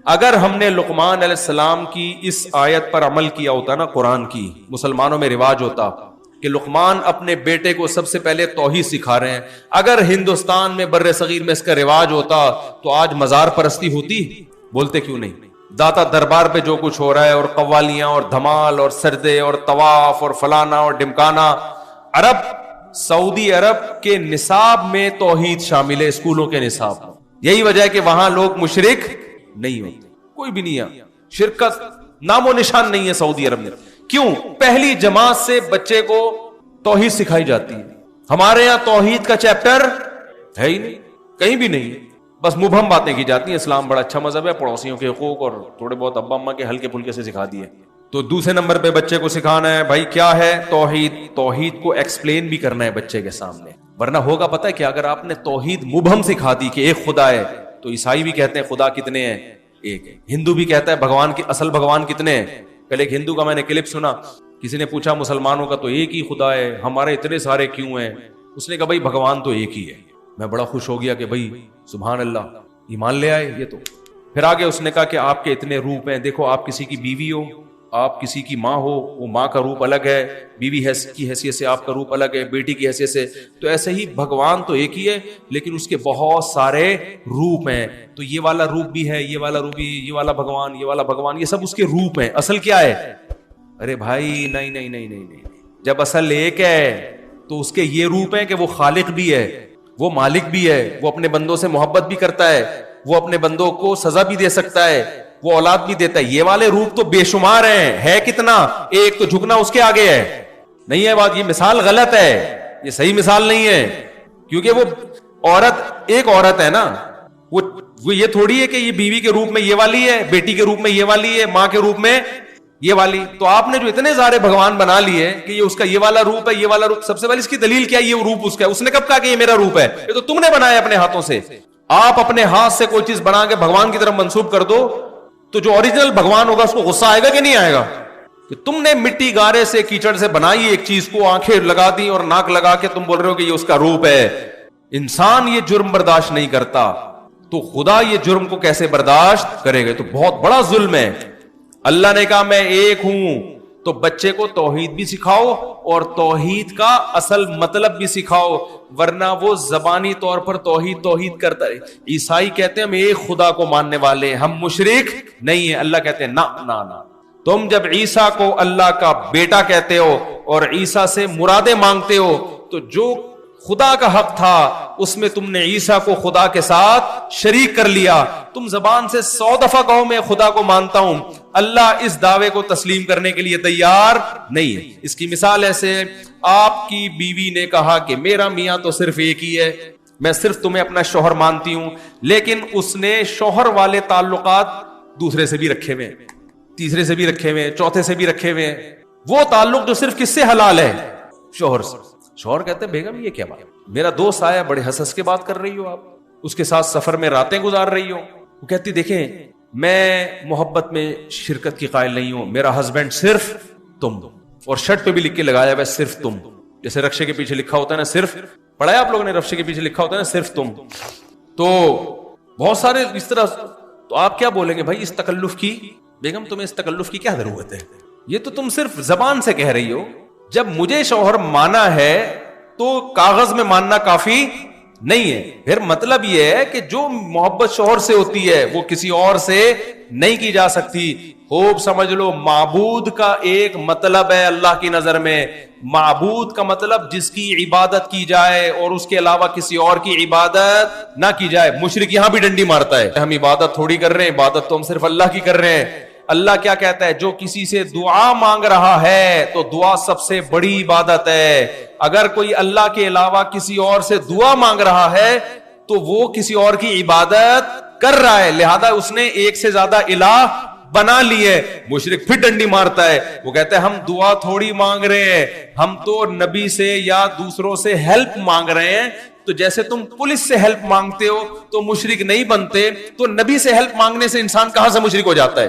Speaker 1: اگر ہم نے لقمان علیہ السلام کی اس آیت پر عمل کیا ہوتا نا, قرآن کی, مسلمانوں میں رواج ہوتا کہ لقمان اپنے بیٹے کو سب سے پہلے توحید سکھا رہے ہیں. اگر ہندوستان میں بر صغیر میں اس کا رواج ہوتا تو آج مزار پرستی ہوتی. بولتے کیوں نہیں؟ داتا دربار پہ جو کچھ ہو رہا ہے, اور قوالیاں اور دھمال اور سردے اور طواف اور فلانا اور ڈمکانا. سعودی عرب کے نصاب میں توحید شامل ہے, اسکولوں کے نصاب میں. یہی وجہ ہے کہ وہاں لوگ مشرک نہیں ہوتے, کوئی بھی نہیں ہے, شرکت نام و نشان نہیں ہے سعودی عرب میں. کیوں؟ پہلی جماعت سے بچے کو توحید سکھائی جاتی ہے. ہمارے یہاں توحید کا چیپٹر ہے ہی نہیں, کہیں بھی نہیں ہے, بس مبہم باتیں کی جاتی ہیں. اسلام بڑا اچھا مذہب ہے, پڑوسیوں کے حقوق اور تھوڑے بہت ابا اماں کے ہلکے پھلکے سے سکھا دیے. تو دوسرے نمبر پہ بچے کو سکھانا ہے بھائی کیا ہے توحید. توحید کو ایکسپلین بھی کرنا ہے بچے کے سامنے, ورنہ ہوگا پتہ ہے کہ اگر آپ نے توحید مبہم سکھا دی کہ ایک خدا ہے, تو عیسائی بھی کہتے ہیں خدا کتنے ہیں؟ ایک ہے. ہندو بھی کہتا ہے بھگوان کی اصل بھگوان کتنے ہیں؟ کل ایک ہندو کا میں نے کلپ سنا, کسی نے پوچھا مسلمانوں کا تو ایک ہی خدا ہے, ہمارے اتنے سارے کیوں ہیں؟ اس نے کہا بھائی بھگوان تو ایک ہی ہے. میں بڑا خوش ہو گیا کہ بھائی سبحان اللہ, ایمان لے آئے یہ تو. پھر آگے اس نے کہا کہ آپ کے اتنے روپ ہیں, دیکھو آپ کسی کی بیوی ہو, آپ کسی کی ماں ہو, وہ ماں کا روپ الگ ہے, بیوی کی حیثیت سے آپ کا روپ الگ ہے, بیٹی کی حیثیت سے. تو ایسے ہی بھگوان تو ایک ہی ہے, لیکن اس کے بہت سارے روپ ہیں. تو یہ والا روپ بھی ہے, یہ والا روپ بھی, یہ والا بھگوان, یہ والا بھگوان, یہ سب اس کے روپ ہیں. اصل کیا ہے؟ ارے بھائی نہیں نہیں نہیں نہیں نہیں, جب اصل ایک ہے تو اس کے یہ روپ ہیں کہ وہ خالق بھی ہے, وہ مالک بھی ہے, وہ اپنے بندوں سے محبت بھی کرتا ہے, وہ اپنے بندوں کو سزا بھی دے سکتا ہے, وہ اولاد بھی دیتا ہے. یہ والے روپ تو بے شمار ہیں, ہے کتنا؟ ایک تو جھکنا اس کے آگے ہے. نہیں ہے بات, یہ مثال غلط ہے, یہ صحیح مثال نہیں ہے. کیونکہ وہ عورت ایک عورت ہے نا, وہ یہ تھوڑی ہے کہ یہ بیوی کے روپ میں یہ والی ہے, بیٹی کے روپ میں یہ والی ہے, ماں کے روپ میں یہ والی. تو آپ نے جو اتنے سارے بھگوان بنا لیے کہ یہ اس کا یہ والا روپ ہے, یہ والا روپ. سب سے پہلے اس کی دلیل کیا ہے؟ یہ روپ اس کا ہے. اس نے کب کہا کہ یہ میرا روپ ہے؟ یہ تو تم نے بنایا اپنے ہاتھوں سے. آپ اپنے ہاتھ سے کوئی چیز بنا کے بھگوان کی طرف منسوب کر دو, تو جو اوریجنل بھگوان ہوگا اس کو غصہ آئے گا کہ نہیں آئے گا؟ کہ تم نے مٹی گارے سے کیچڑ سے بنائی ایک چیز کو, آنکھیں لگا دی اور ناک لگا کے تم بول رہے ہو کہ یہ اس کا روپ ہے. انسان یہ جرم برداشت نہیں کرتا, تو خدا یہ جرم کو کیسے برداشت کرے گا؟ تو بہت بڑا ظلم ہے. اللہ نے کہا میں ایک ہوں, تو بچے کو توحید بھی سکھاؤ اور توحید کا اصل مطلب بھی سکھاؤ, ورنہ وہ زبانی طور پر توحید توحید کرتا ہے. عیسائی کہتے ہیں ہم ایک خدا کو ماننے والے ہیں, ہم مشرک نہیں ہیں. اللہ کہتے ہیں نا, تم جب عیسیٰ کو اللہ کا بیٹا کہتے ہو اور عیسیٰ سے مرادیں مانگتے ہو, تو جو خدا کا حق تھا اس میں تم نے عیسیٰ کو خدا کے ساتھ شریک کر لیا. تم زبان سے 100 دفعہ کہو میں خدا کو مانتا ہوں, اللہ اس دعوے کو تسلیم کرنے کے لیے تیار نہیں ہے. اس کی مثال ایسے, آپ کی بیوی نے کہا کہ میرا میاں تو صرف ایک ہی ہے, میں صرف تمہیں اپنا شوہر مانتی ہوں, لیکن اس نے شوہر والے تعلقات دوسرے سے بھی رکھے ہوئے. تیسرے سے بھی رکھے ہوئے ہیں, چوتھے سے بھی رکھے ہوئے ہیں. وہ تعلق جو صرف کس سے حلال ہے؟ شوہر سے. شوہر کہتے ہیں بیگم یہ کیا بات, میرا دوست آیا, بڑے ہنس کے بات کر رہی ہو آپ, اس کے ساتھ سفر میں راتیں گزار رہی ہو. وہ کہتی دیکھیں میں محبت میں شرکت کی قائل نہیں ہوں, میرا ہسبینڈ صرف تم, اور شرٹ پہ بھی لکھ کے لگایا ہوا صرف تم, جیسے رکشے کے پیچھے لکھا ہوتا ہے نا صرف, پڑھا ہے آپ لوگوں نے رکشے کے پیچھے لکھا ہوتا ہے نا صرف تم. تو بہت سارے اس طرح. تو آپ کیا بولیں گے بھائی اس تکلف کی؟ بیگم تمہیں اس تکلف کی کیا ضرورت ہے؟ یہ تو تم صرف زبان سے کہہ رہی ہو. جب مجھے شوہر مانا ہے تو کاغذ میں ماننا کافی نہیں ہے. پھر مطلب یہ ہے کہ جو محبت شوہر سے ہوتی ہے وہ کسی اور سے نہیں کی جا سکتی. خوب سمجھ لو, معبود کا ایک مطلب ہے اللہ کی نظر میں, معبود کا مطلب جس کی عبادت کی جائے اور اس کے علاوہ کسی اور کی عبادت نہ کی جائے. مشرک یہاں بھی ڈنڈی مارتا ہے, ہم عبادت تھوڑی کر رہے ہیں, عبادت تو ہم صرف اللہ کی کر رہے ہیں. اللہ کیا کہتا ہے؟ جو کسی سے دعا مانگ رہا ہے تو دعا سب سے بڑی عبادت ہے. اگر کوئی اللہ کے علاوہ کسی اور سے دعا مانگ رہا ہے تو وہ کسی اور کی عبادت کر رہا ہے, لہذا اس نے ایک سے زیادہ الہ بنا لی ہے. مشرک پھر ڈنڈی مارتا ہے, وہ کہتا ہے ہم دعا تھوڑی مانگ رہے ہیں, ہم تو نبی سے یا دوسروں سے ہیلپ مانگ رہے ہیں. تو جیسے تم پولیس سے ہیلپ مانگتے ہو تو مشرک نہیں بنتے, تو نبی سے ہیلپ مانگنے سے انسان کہاں سے مشرک ہو جاتا ہے؟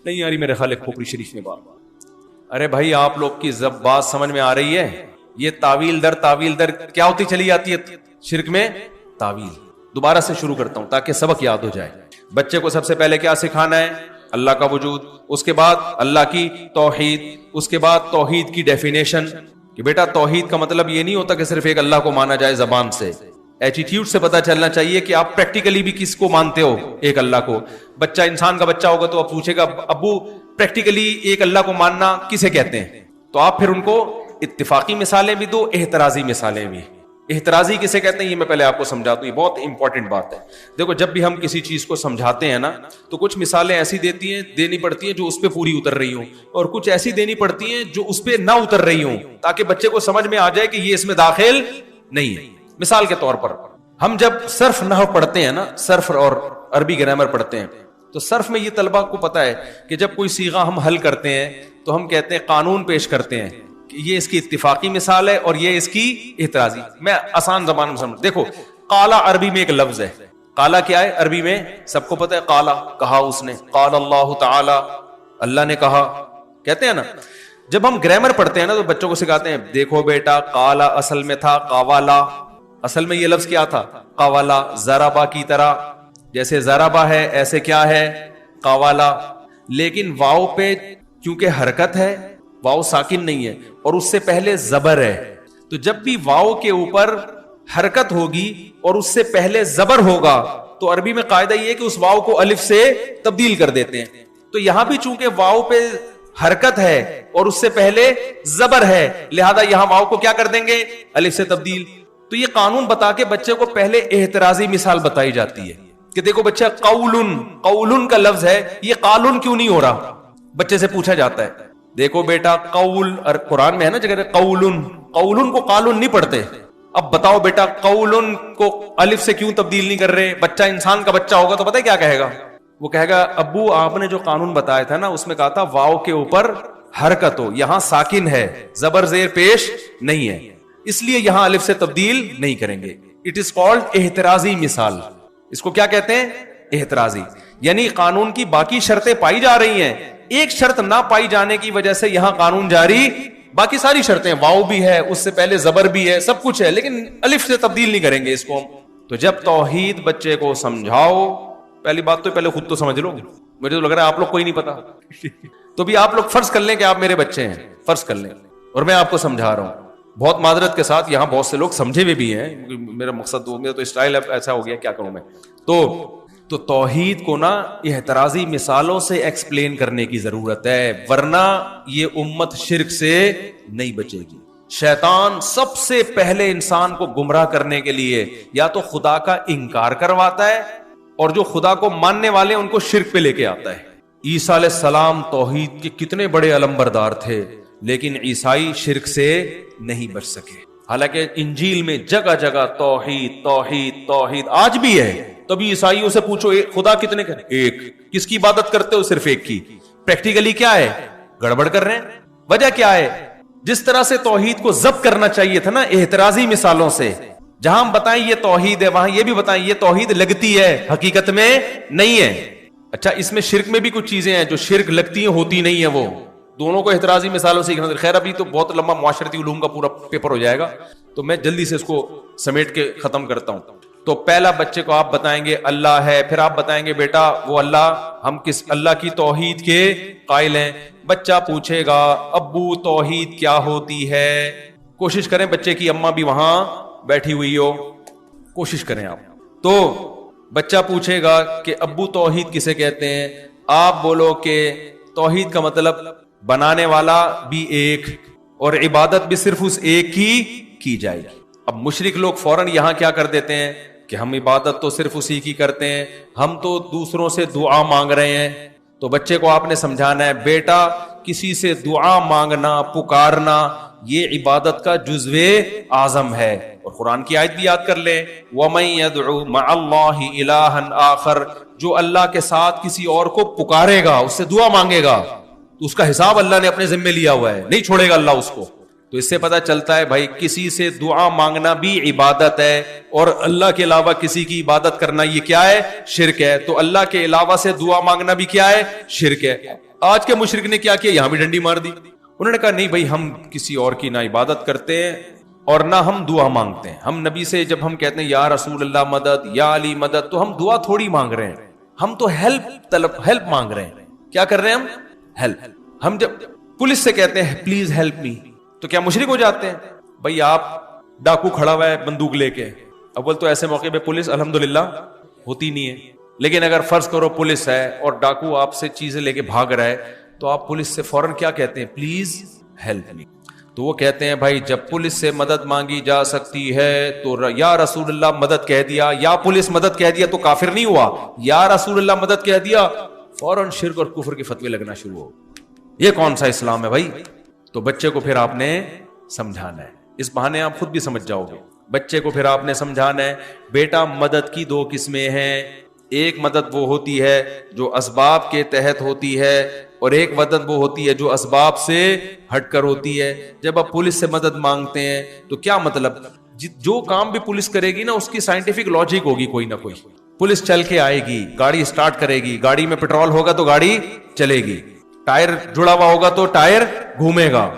Speaker 1: نہیں آ رہی میرے خیال کھوپڑی شریف میں بات. ارے بھائی آپ لوگ کی بات سمجھ میں آ رہی ہے؟ یہ تعویل در کیا ہوتی چلی جاتی ہے شرک میں؟ تعویل. دوبارہ سے شروع کرتا ہوں تاکہ سبق یاد ہو جائے. بچے کو سب سے پہلے کیا سکھانا ہے؟ اللہ کا وجود, اس کے بعد اللہ کی توحید, اس کے بعد توحید کی ڈیفینیشن کہ بیٹا توحید کا مطلب یہ نہیں ہوتا کہ صرف ایک اللہ کو مانا جائے زبان سے. ایٹیٹیوڈ سے پتا چلنا چاہیے کہ آپ پریکٹیکلی بھی کس کو مانتے ہو؟ ایک اللہ کو. بچہ انسان کا بچہ ہوگا تو اب پوچھے گا ابو پریکٹیکلی ایک اللہ کو ماننا کسے کہتے ہیں؟ تو آپ پھر ان کو اتفاقی مثالیں بھی دو, احترازی مثالیں بھی. احترازی کسے کہتے ہیں یہ میں پہلے آپ کو سمجھاتا ہوں, یہ بہت امپورٹنٹ بات ہے. دیکھو جب بھی ہم کسی چیز کو سمجھاتے ہیں نا تو کچھ مثالیں ایسی دینی پڑتی ہیں جو اس پہ پوری اتر رہی ہوں, اور کچھ ایسی دینی پڑتی ہیں جو اس پہ نہ اتر رہی ہوں, تاکہ بچے کو سمجھ میں آ جائے کہ یہ اس میں داخل نہیں ہے. مثال کے طور پر ہم جب صرف نحو پڑھتے ہیں نا, صرف اور عربی گرامر پڑھتے ہیں, تو صرف میں یہ طلبہ کو پتا ہے کہ جب کوئی صیغہ ہم حل کرتے ہیں تو ہم کہتے ہیں قانون پیش کرتے ہیں کہ یہ اس کی اتفاقی مثال ہے اور یہ اس کی احترازی. میں آسان زبان میں سمجھ, دیکھو قالا عربی میں ایک لفظ ہے. قالا کیا ہے عربی میں؟ سب کو پتا ہے, قالا کہا اس نے, قال اللہ تعالی اللہ نے کہا, کہتے ہیں نا. جب ہم گرامر پڑھتے ہیں نا تو بچوں کو سکھاتے ہیں دیکھو بیٹا قالا اصل میں تھا قوالا, اصل میں یہ لفظ کیا تھا؟ قوالا. ضربا کی طرح, جیسے ضربا ہے ایسے کیا ہے؟ قوالا. لیکن واو پہ کیونکہ حرکت ہے, واو ساکن نہیں ہے اور اس سے پہلے زبر ہے, تو جب بھی واو کے اوپر حرکت ہوگی اور اس سے پہلے زبر ہوگا تو عربی میں قاعدہ یہ ہے کہ اس واو کو الف سے تبدیل کر دیتے ہیں. تو یہاں بھی چونکہ واو پہ حرکت ہے اور اس سے پہلے زبر ہے, لہذا یہاں واو کو کیا کر دیں گے؟ الف سے تبدیل. تو یہ قانون بتا کے بچے کو پہلے احترازی مثال بتائی جاتی ہے کہ دیکھو بچہ قولن, قولن کا لفظ ہے, یہ قالن کیوں نہیں ہو رہا؟ بچے سے پوچھا جاتا ہے دیکھو بیٹا قول, قرآن میں ہے نا جگہ قولن, قولن کو قالن نہیں پڑھتے. اب بتاؤ بیٹا قولن کو الف سے کیوں تبدیل نہیں کر رہے؟ بچہ انسان کا بچہ ہوگا تو پتہ ہے کیا کہے گا؟ وہ کہے گا ابو آپ نے جو قانون بتایا تھا نا اس میں کہا تھا واو کے اوپر حرکت ہو, یہاں ساکن ہے, زبر زیر پیش نہیں ہے, اس لیے یہاں الف سے تبدیل نہیں کریں گے. اٹ از کالڈ احترازی مثال. اس کو کیا کہتے ہیں؟ احترازی. یعنی قانون کی باقی شرطیں پائی جا رہی ہیں, ایک شرط نہ پائی جانے کی وجہ سے یہاں قانون جاری, باقی ساری شرطیں, واو بھی ہے, اس سے پہلے زبر بھی ہے, سب کچھ ہے, لیکن الف سے تبدیل نہیں کریں گے اس کو. تو جب توحید بچے کو سمجھاؤ, پہلی بات تو پہلے خود تو سمجھ لو. مجھے تو لگ رہا ہے آپ لوگ کو ہی نہیں پتا. تو بھی آپ لوگ فرض کر لیں کہ آپ میرے بچے ہیں, فرض کر لیں, اور میں آپ کو سمجھا رہا ہوں بہت معذرت کے ساتھ. یہاں بہت سے لوگ سمجھے ہوئے بھی ہیں, میرا مقصد میرا تو اسٹائل ایسا ہو گیا, کیا کروں میں. تو توحید کو نا احترازی مثالوں سے ایکسپلین کرنے کی ضرورت ہے, ورنہ یہ امت شرک سے نہیں بچے گی. شیطان سب سے پہلے انسان کو گمراہ کرنے کے لیے یا تو خدا کا انکار کرواتا ہے, اور جو خدا کو ماننے والے ان کو شرک پہ لے کے آتا ہے. عیسیٰ علیہ السلام توحید کے کتنے بڑے علمبردار تھے, لیکن عیسائی شرک سے نہیں بچ سکے. حالانکہ انجیل میں جگہ جگہ توحید توحید توحید آج بھی ہے. تبھی عیسائیوں سے پوچھو خدا کتنے کا؟ ایک. کس کی عبادت کرتے ہو؟ صرف ایک کی.
Speaker 2: پریکٹیکلی کیا ہے؟ گڑبڑ کر رہے ہیں. وجہ کیا ہے؟ جس طرح سے توحید کو ضبط کرنا چاہیے تھا نا اعتراضی مثالوں سے، جہاں ہم بتائیں یہ توحید ہے وہاں یہ بھی بتائیں یہ توحید لگتی ہے حقیقت میں نہیں ہے. اچھا اس میں شرک میں بھی کچھ چیزیں ہیں جو شرک لگتی ہیں ہوتی نہیں ہے، وہ دونوں کو اعتراضی مثالوں سے. خیر ابھی تو بہت لمبا معاشرتی علوم کا پورا پیپر ہو جائے گا تو میں جلدی سے اس کو سمیٹ کے ختم کرتا ہوں. تو پہلا بچے کو آپ بتائیں گے اللہ ہے، پھر آپ بتائیں گے بیٹا وہ اللہ، ہم کس اللہ کی توحید کے قائل ہیں. بچہ پوچھے گا ابو توحید کیا ہوتی ہے؟ کوشش کریں بچے کی اماں بھی وہاں بیٹھی ہوئی ہو، کوشش کریں آپ. تو بچہ پوچھے گا کہ ابو توحید کسے کہتے ہیں؟ آپ بولو کہ توحید کا مطلب بنانے والا بھی ایک اور عبادت بھی صرف اس ایک کی جائے گی. اب مشرک لوگ فوراً یہاں کیا کر دیتے ہیں کہ ہم عبادت تو صرف اسی کی کرتے ہیں، ہم تو دوسروں سے دعا مانگ رہے ہیں. تو بچے کو آپ نے سمجھانا ہے بیٹا کسی سے دعا مانگنا پکارنا یہ عبادت کا جزو اعظم ہے. اور قرآن کی آیت بھی یاد کر لیں وَمَن يَدْعُ مَعَ اللَّهِ إِلَٰهًا آخر، جو اللہ کے ساتھ کسی اور کو پکارے گا اس سے دعا مانگے گا تو اس کا حساب اللہ نے اپنے ذمے لیا ہوا ہے، نہیں چھوڑے گا اللہ اس کو. تو اس سے پتہ چلتا ہے بھائی کسی سے دعا مانگنا بھی عبادت ہے اور اللہ کے علاوہ کسی کی عبادت کرنا یہ کیا ہے؟ شرک ہے. تو اللہ کے علاوہ سے دعا مانگنا بھی کیا ہے؟ شرک ہے. آج کے مشرک نے کیا کیا؟ یہاں بھی ڈنڈی مار دی. انہوں نے کہا نہیں بھائی ہم کسی اور کی نہ عبادت کرتے ہیں اور نہ ہم دعا مانگتے ہیں. ہم نبی سے جب ہم کہتے ہیں یا رسول اللہ مدد یا علی مدد تو ہم دعا تھوڑی مانگ رہے ہیں، ہم تو ہیلپ مانگ رہے ہیں. کیا کر رہے ہیں ہم؟ ہیلپ. ہم جب پولیس سے کہتے ہیں پلیز ہیلپ می تو کیا مشرک ہو جاتے ہیں؟ بھائی آپ ڈاکو کھڑا ہوا ہے بندوق لے کے، اول تو ایسے موقع پہ پولیس الحمدللہ ہوتی نہیں ہے، لیکن اگر فرض کرو پولیس ہے اور ڈاکو آپ سے چیزیں لے کے بھاگ رہا ہے تو آپ پولیس سے فوراً کیا کہتے ہیں؟ Please help me. تو وہ کہتے ہیں بھائی جب پولیس سے مدد مانگی جا سکتی ہے تو یا رسول اللہ مدد کہہ دیا یا پولیس مدد کہہ دیا تو کافر نہیں ہوا، یا رسول اللہ مدد کہہ دیا فوراً شرک اور کفر کے فتوے لگنا شروع ہو. یہ کون سا اسلام ہے بھائی؟ تو بچے کو پھر آپ نے سمجھانا ہے، اس بہانے آپ خود بھی سمجھ جاؤ گے. بچے کو پھر آپ نے سمجھانا ہے بیٹا مدد کی دو قسمیں ہیں، ایک مدد وہ ہوتی ہے جو اسباب کے تحت ہوتی ہے اور ایک مدد وہ ہوتی ہے جو اسباب سے ہٹ کر ہوتی ہے. جب آپ پولیس سے مدد مانگتے ہیں تو کیا مطلب؟ جو کام بھی پولیس کرے گی نا اس کی سائنٹیفک لاجک ہوگی کوئی نہ کوئی. پولیس چل کے آئے گی، گاڑی سٹارٹ کرے گی، گاڑی میں پیٹرول ہوگا تو گاڑی چلے گی، ٹائر جڑا ہوا ہوگا تو ٹائر گھومے گا.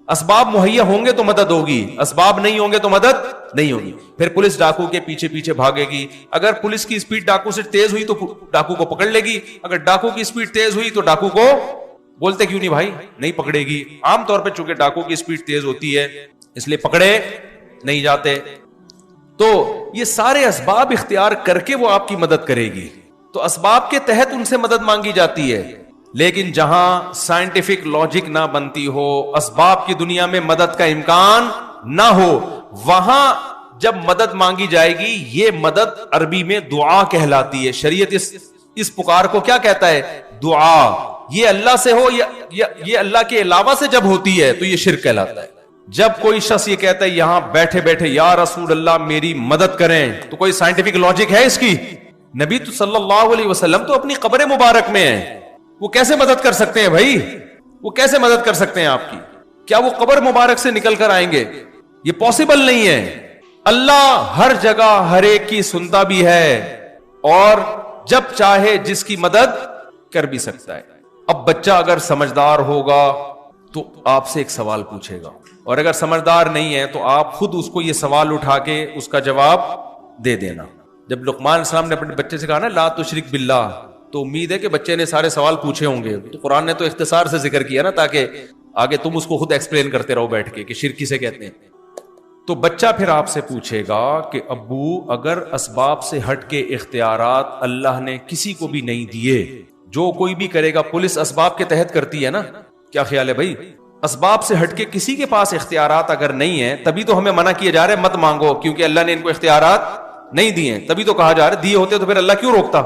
Speaker 2: اسباب مہیا ہوں گے تو مدد ہوگی، اسباب نہیں ہوں گے تو مدد نہیں ہوگی. پھر پولیس ڈاکو کے پیچھے پیچھے بھاگے گی، اگر پولیس کی سپیڈ ڈاکو سے تیز ہوئی تو ڈاکو کو پکڑ لے گی، اگر ڈاکو کی سپیڈ تیز ہوئی تو ڈاکو کو بولتے کیوں نہیں بھائی نہیں پکڑے گی. عام طور پہ چونکہ ڈاکو کی سپیڈ تیز ہوتی ہے اس لیے پکڑے نہیں جاتے. تو یہ سارے اسباب اختیار کر کے وہ آپ کی مدد کرے گی، تو اسباب کے تحت ان سے مدد مانگی جاتی ہے. لیکن جہاں سائنٹیفک لاجک نہ بنتی ہو، اسباب کی دنیا میں مدد کا امکان نہ ہو، وہاں جب مدد مانگی جائے گی یہ مدد عربی میں دعا کہلاتی ہے. شریعت اس پکار کو کیا کہتا ہے؟ دعا. یہ اللہ سے ہو یا یہ اللہ کے علاوہ سے جب ہوتی ہے تو یہ شرک کہلاتا ہے. جب کوئی شخص یہ کہتا ہے یہاں بیٹھے بیٹھے یا رسول اللہ میری مدد کریں تو کوئی سائنٹیفک لاجک ہے اس کی؟ نبی تو صلی اللہ علیہ وسلم تو اپنی قبر مبارک میں ہیں، وہ کیسے مدد کر سکتے ہیں بھائی؟ وہ کیسے مدد کر سکتے ہیں آپ کی؟ کیا وہ قبر مبارک سے نکل کر آئیں گے؟ یہ پاسبل نہیں ہے. اللہ ہر جگہ ہر ایک کی سنتا بھی ہے اور جب چاہے جس کی مدد کر بھی سکتا ہے. اب بچہ اگر سمجھدار ہوگا تو آپ سے ایک سوال پوچھے گا، اور اگر سمجھدار نہیں ہے تو آپ خود اس کو یہ سوال اٹھا کے اس کا جواب دے دینا. جب لقمان علیہ السلام نے اپنے بچے سے کہا نا لا تشرک باللہ، تو امید ہے کہ بچے نے سارے سوال پوچھے ہوں گے. تو قرآن نے تو اختصار سے ذکر کیا نا تاکہ آگے تم اس کو خود ایکسپلین کرتے رہو بیٹھ کے کہ شرک کسے کہتے ہیں. تو بچہ پھر آپ سے پوچھے گا کہ ابو اگر اسباب سے ہٹ کے اختیارات اللہ نے کسی کو بھی نہیں دیے، جو کوئی بھی کرے گا، پولیس اسباب کے تحت کرتی ہے نا، کیا خیال ہے بھائی؟ اسباب سے ہٹ کے کسی کے پاس اختیارات اگر نہیں ہیں تبھی تو ہمیں منع کیا جا رہا ہے مت مانگو، کیونکہ اللہ نے ان کو اختیارات نہیں دیے ہیں. تبھی تو کہا جا رہا ہے دیے ہوتے تو پھر اللہ کیوں روکتا؟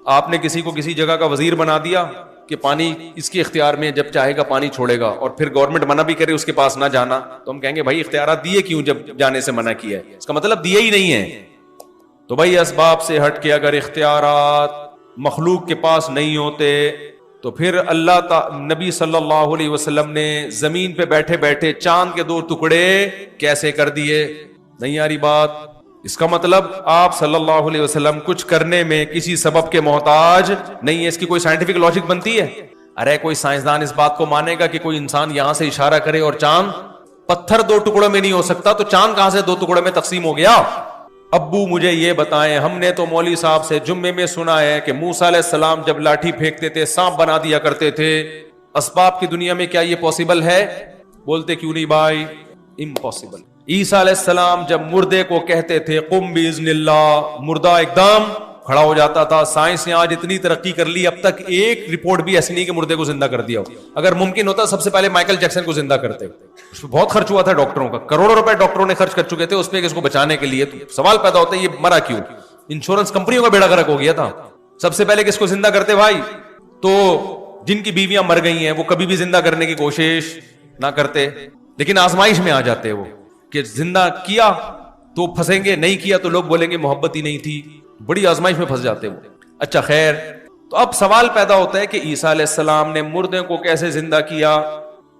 Speaker 2: آپ نے کسی کو کسی جگہ کا وزیر بنا دیا کہ پانی اس کے اختیار میں، جب چاہے گا پانی چھوڑے گا، اور پھر گورنمنٹ منع بھی کرے اس کے پاس نہ جانا، تو ہم کہیں گے بھائی اختیارات دیے کیوں جب جانے سے منع کیا ہے؟ اس کا مطلب دیے ہی نہیں ہے. تو بھائی اسباب سے ہٹ کے اگر اختیارات مخلوق کے پاس نہیں ہوتے تو پھر نبی صلی اللہ علیہ وسلم نے زمین پہ بیٹھے بیٹھے چاند کے 2 ٹکڑے کیسے کر دیے؟ نہیں آ رہی بات؟ اس کا مطلب آپ صلی اللہ علیہ وسلم کچھ کرنے میں کسی سبب کے محتاج نہیں ہے. اس کی کوئی سائنٹیفک لاجک بنتی ہے؟ ارے کوئی سائنسدان اس بات کو مانے گا کہ کوئی انسان یہاں سے اشارہ کرے اور چاند؟ پتھر 2 ٹکڑوں میں نہیں ہو سکتا تو چاند کہاں سے 2 ٹکڑوں میں تقسیم ہو گیا؟ ابو مجھے یہ بتائیں، ہم نے تو مولوی صاحب سے جمعے میں سنا ہے کہ موسیٰ علیہ السلام جب لاٹھی پھینکتے تھے سانپ بنا دیا کرتے تھے. اسباب کی دنیا میں کیا یہ پاسبل ہے؟ بولتے کیوں نہیں بھائی؟ امپاسبل. عیسیٰ علیہ السلام جب مردے کو کہتے تھے قم باذن اللہ، مردہ ایک دم کھڑا ہو جاتا تھا. سائنس نے آج اتنی ترقی کر لی، اب تک ایک رپورٹ بھی ایسی نہیں کہ مردے کو زندہ کر دیا ہو. اگر ممکن ہوتا سب سے پہلے مائیکل جیکسن کو زندہ کرتے. اس پہ بہت خرچ ہوا تھا ڈاکٹروں کا، کروڑوں روپے ڈاکٹروں نے خرچ کر چکے تھے اس پہ کہ اس کو بچانے کے لیے. تو سوال پیدا ہوتا ہے یہ مرا کیوں؟ انشورنس کمپنیوں کا بیڑا غرق ہو گیا تھا. سب سے پہلے کس کو زندہ کرتے بھائی؟ تو جن کی بیویاں مر گئی ہیں وہ کبھی بھی زندہ کرنے کی کوشش نہ کرتے، لیکن آزمائش میں آ جاتے وہ کہ زندہ کیا تو پھنسیں گے، نہیں کیا تو لوگ بولیں گے محبت ہی نہیں تھی. بڑی آزمائش میں پھنس جاتے وہ. اچھا خیر، تو اب سوال پیدا ہوتا ہے کہ عیسیٰ علیہ السلام نے مردے کو کیسے زندہ کیا؟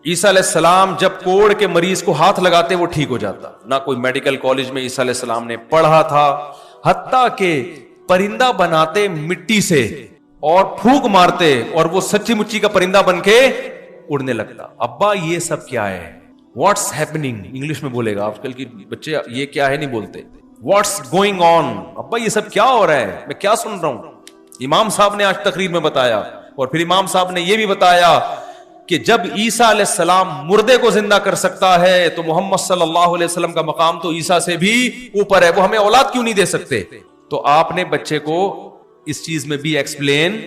Speaker 2: عیسیٰ علیہ السلام جب کوڑ کے مریض کو ہاتھ لگاتے وہ ٹھیک ہو جاتا. نہ کوئی میڈیکل کالج میں عیسیٰ علیہ السلام نے پڑھا تھا، حتیٰ کہ پرندہ بناتے مٹی سے اور پھونک مارتے اور وہ سچی مچی کا پرندہ بن کے اڑنے لگتا. ابا یہ سب کیا ہے؟ واٹس ہیپننگ انگلش میں بولے گا. آج کل کے بچے یہ کیا ہے نہیں بولتے. What's going on? ابا یہ سب کیا ہو رہا ہے؟ میں کیا سن رہا ہوں؟ امام صاحب نے آج تقریر میں بتایا، اور پھر امام صاحب نے یہ بھی بتایا کہ جب عیسیٰ علیہ السلام مردے کو زندہ کر سکتا ہے تو محمد صلی اللہ علیہ وسلم کا مقام تو عیسیٰ سے بھی اوپر ہے. وہ ہمیں اولاد کیوں نہیں دے سکتے؟ تو آپ نے بچے کو اس چیز میں بھی ایکسپلین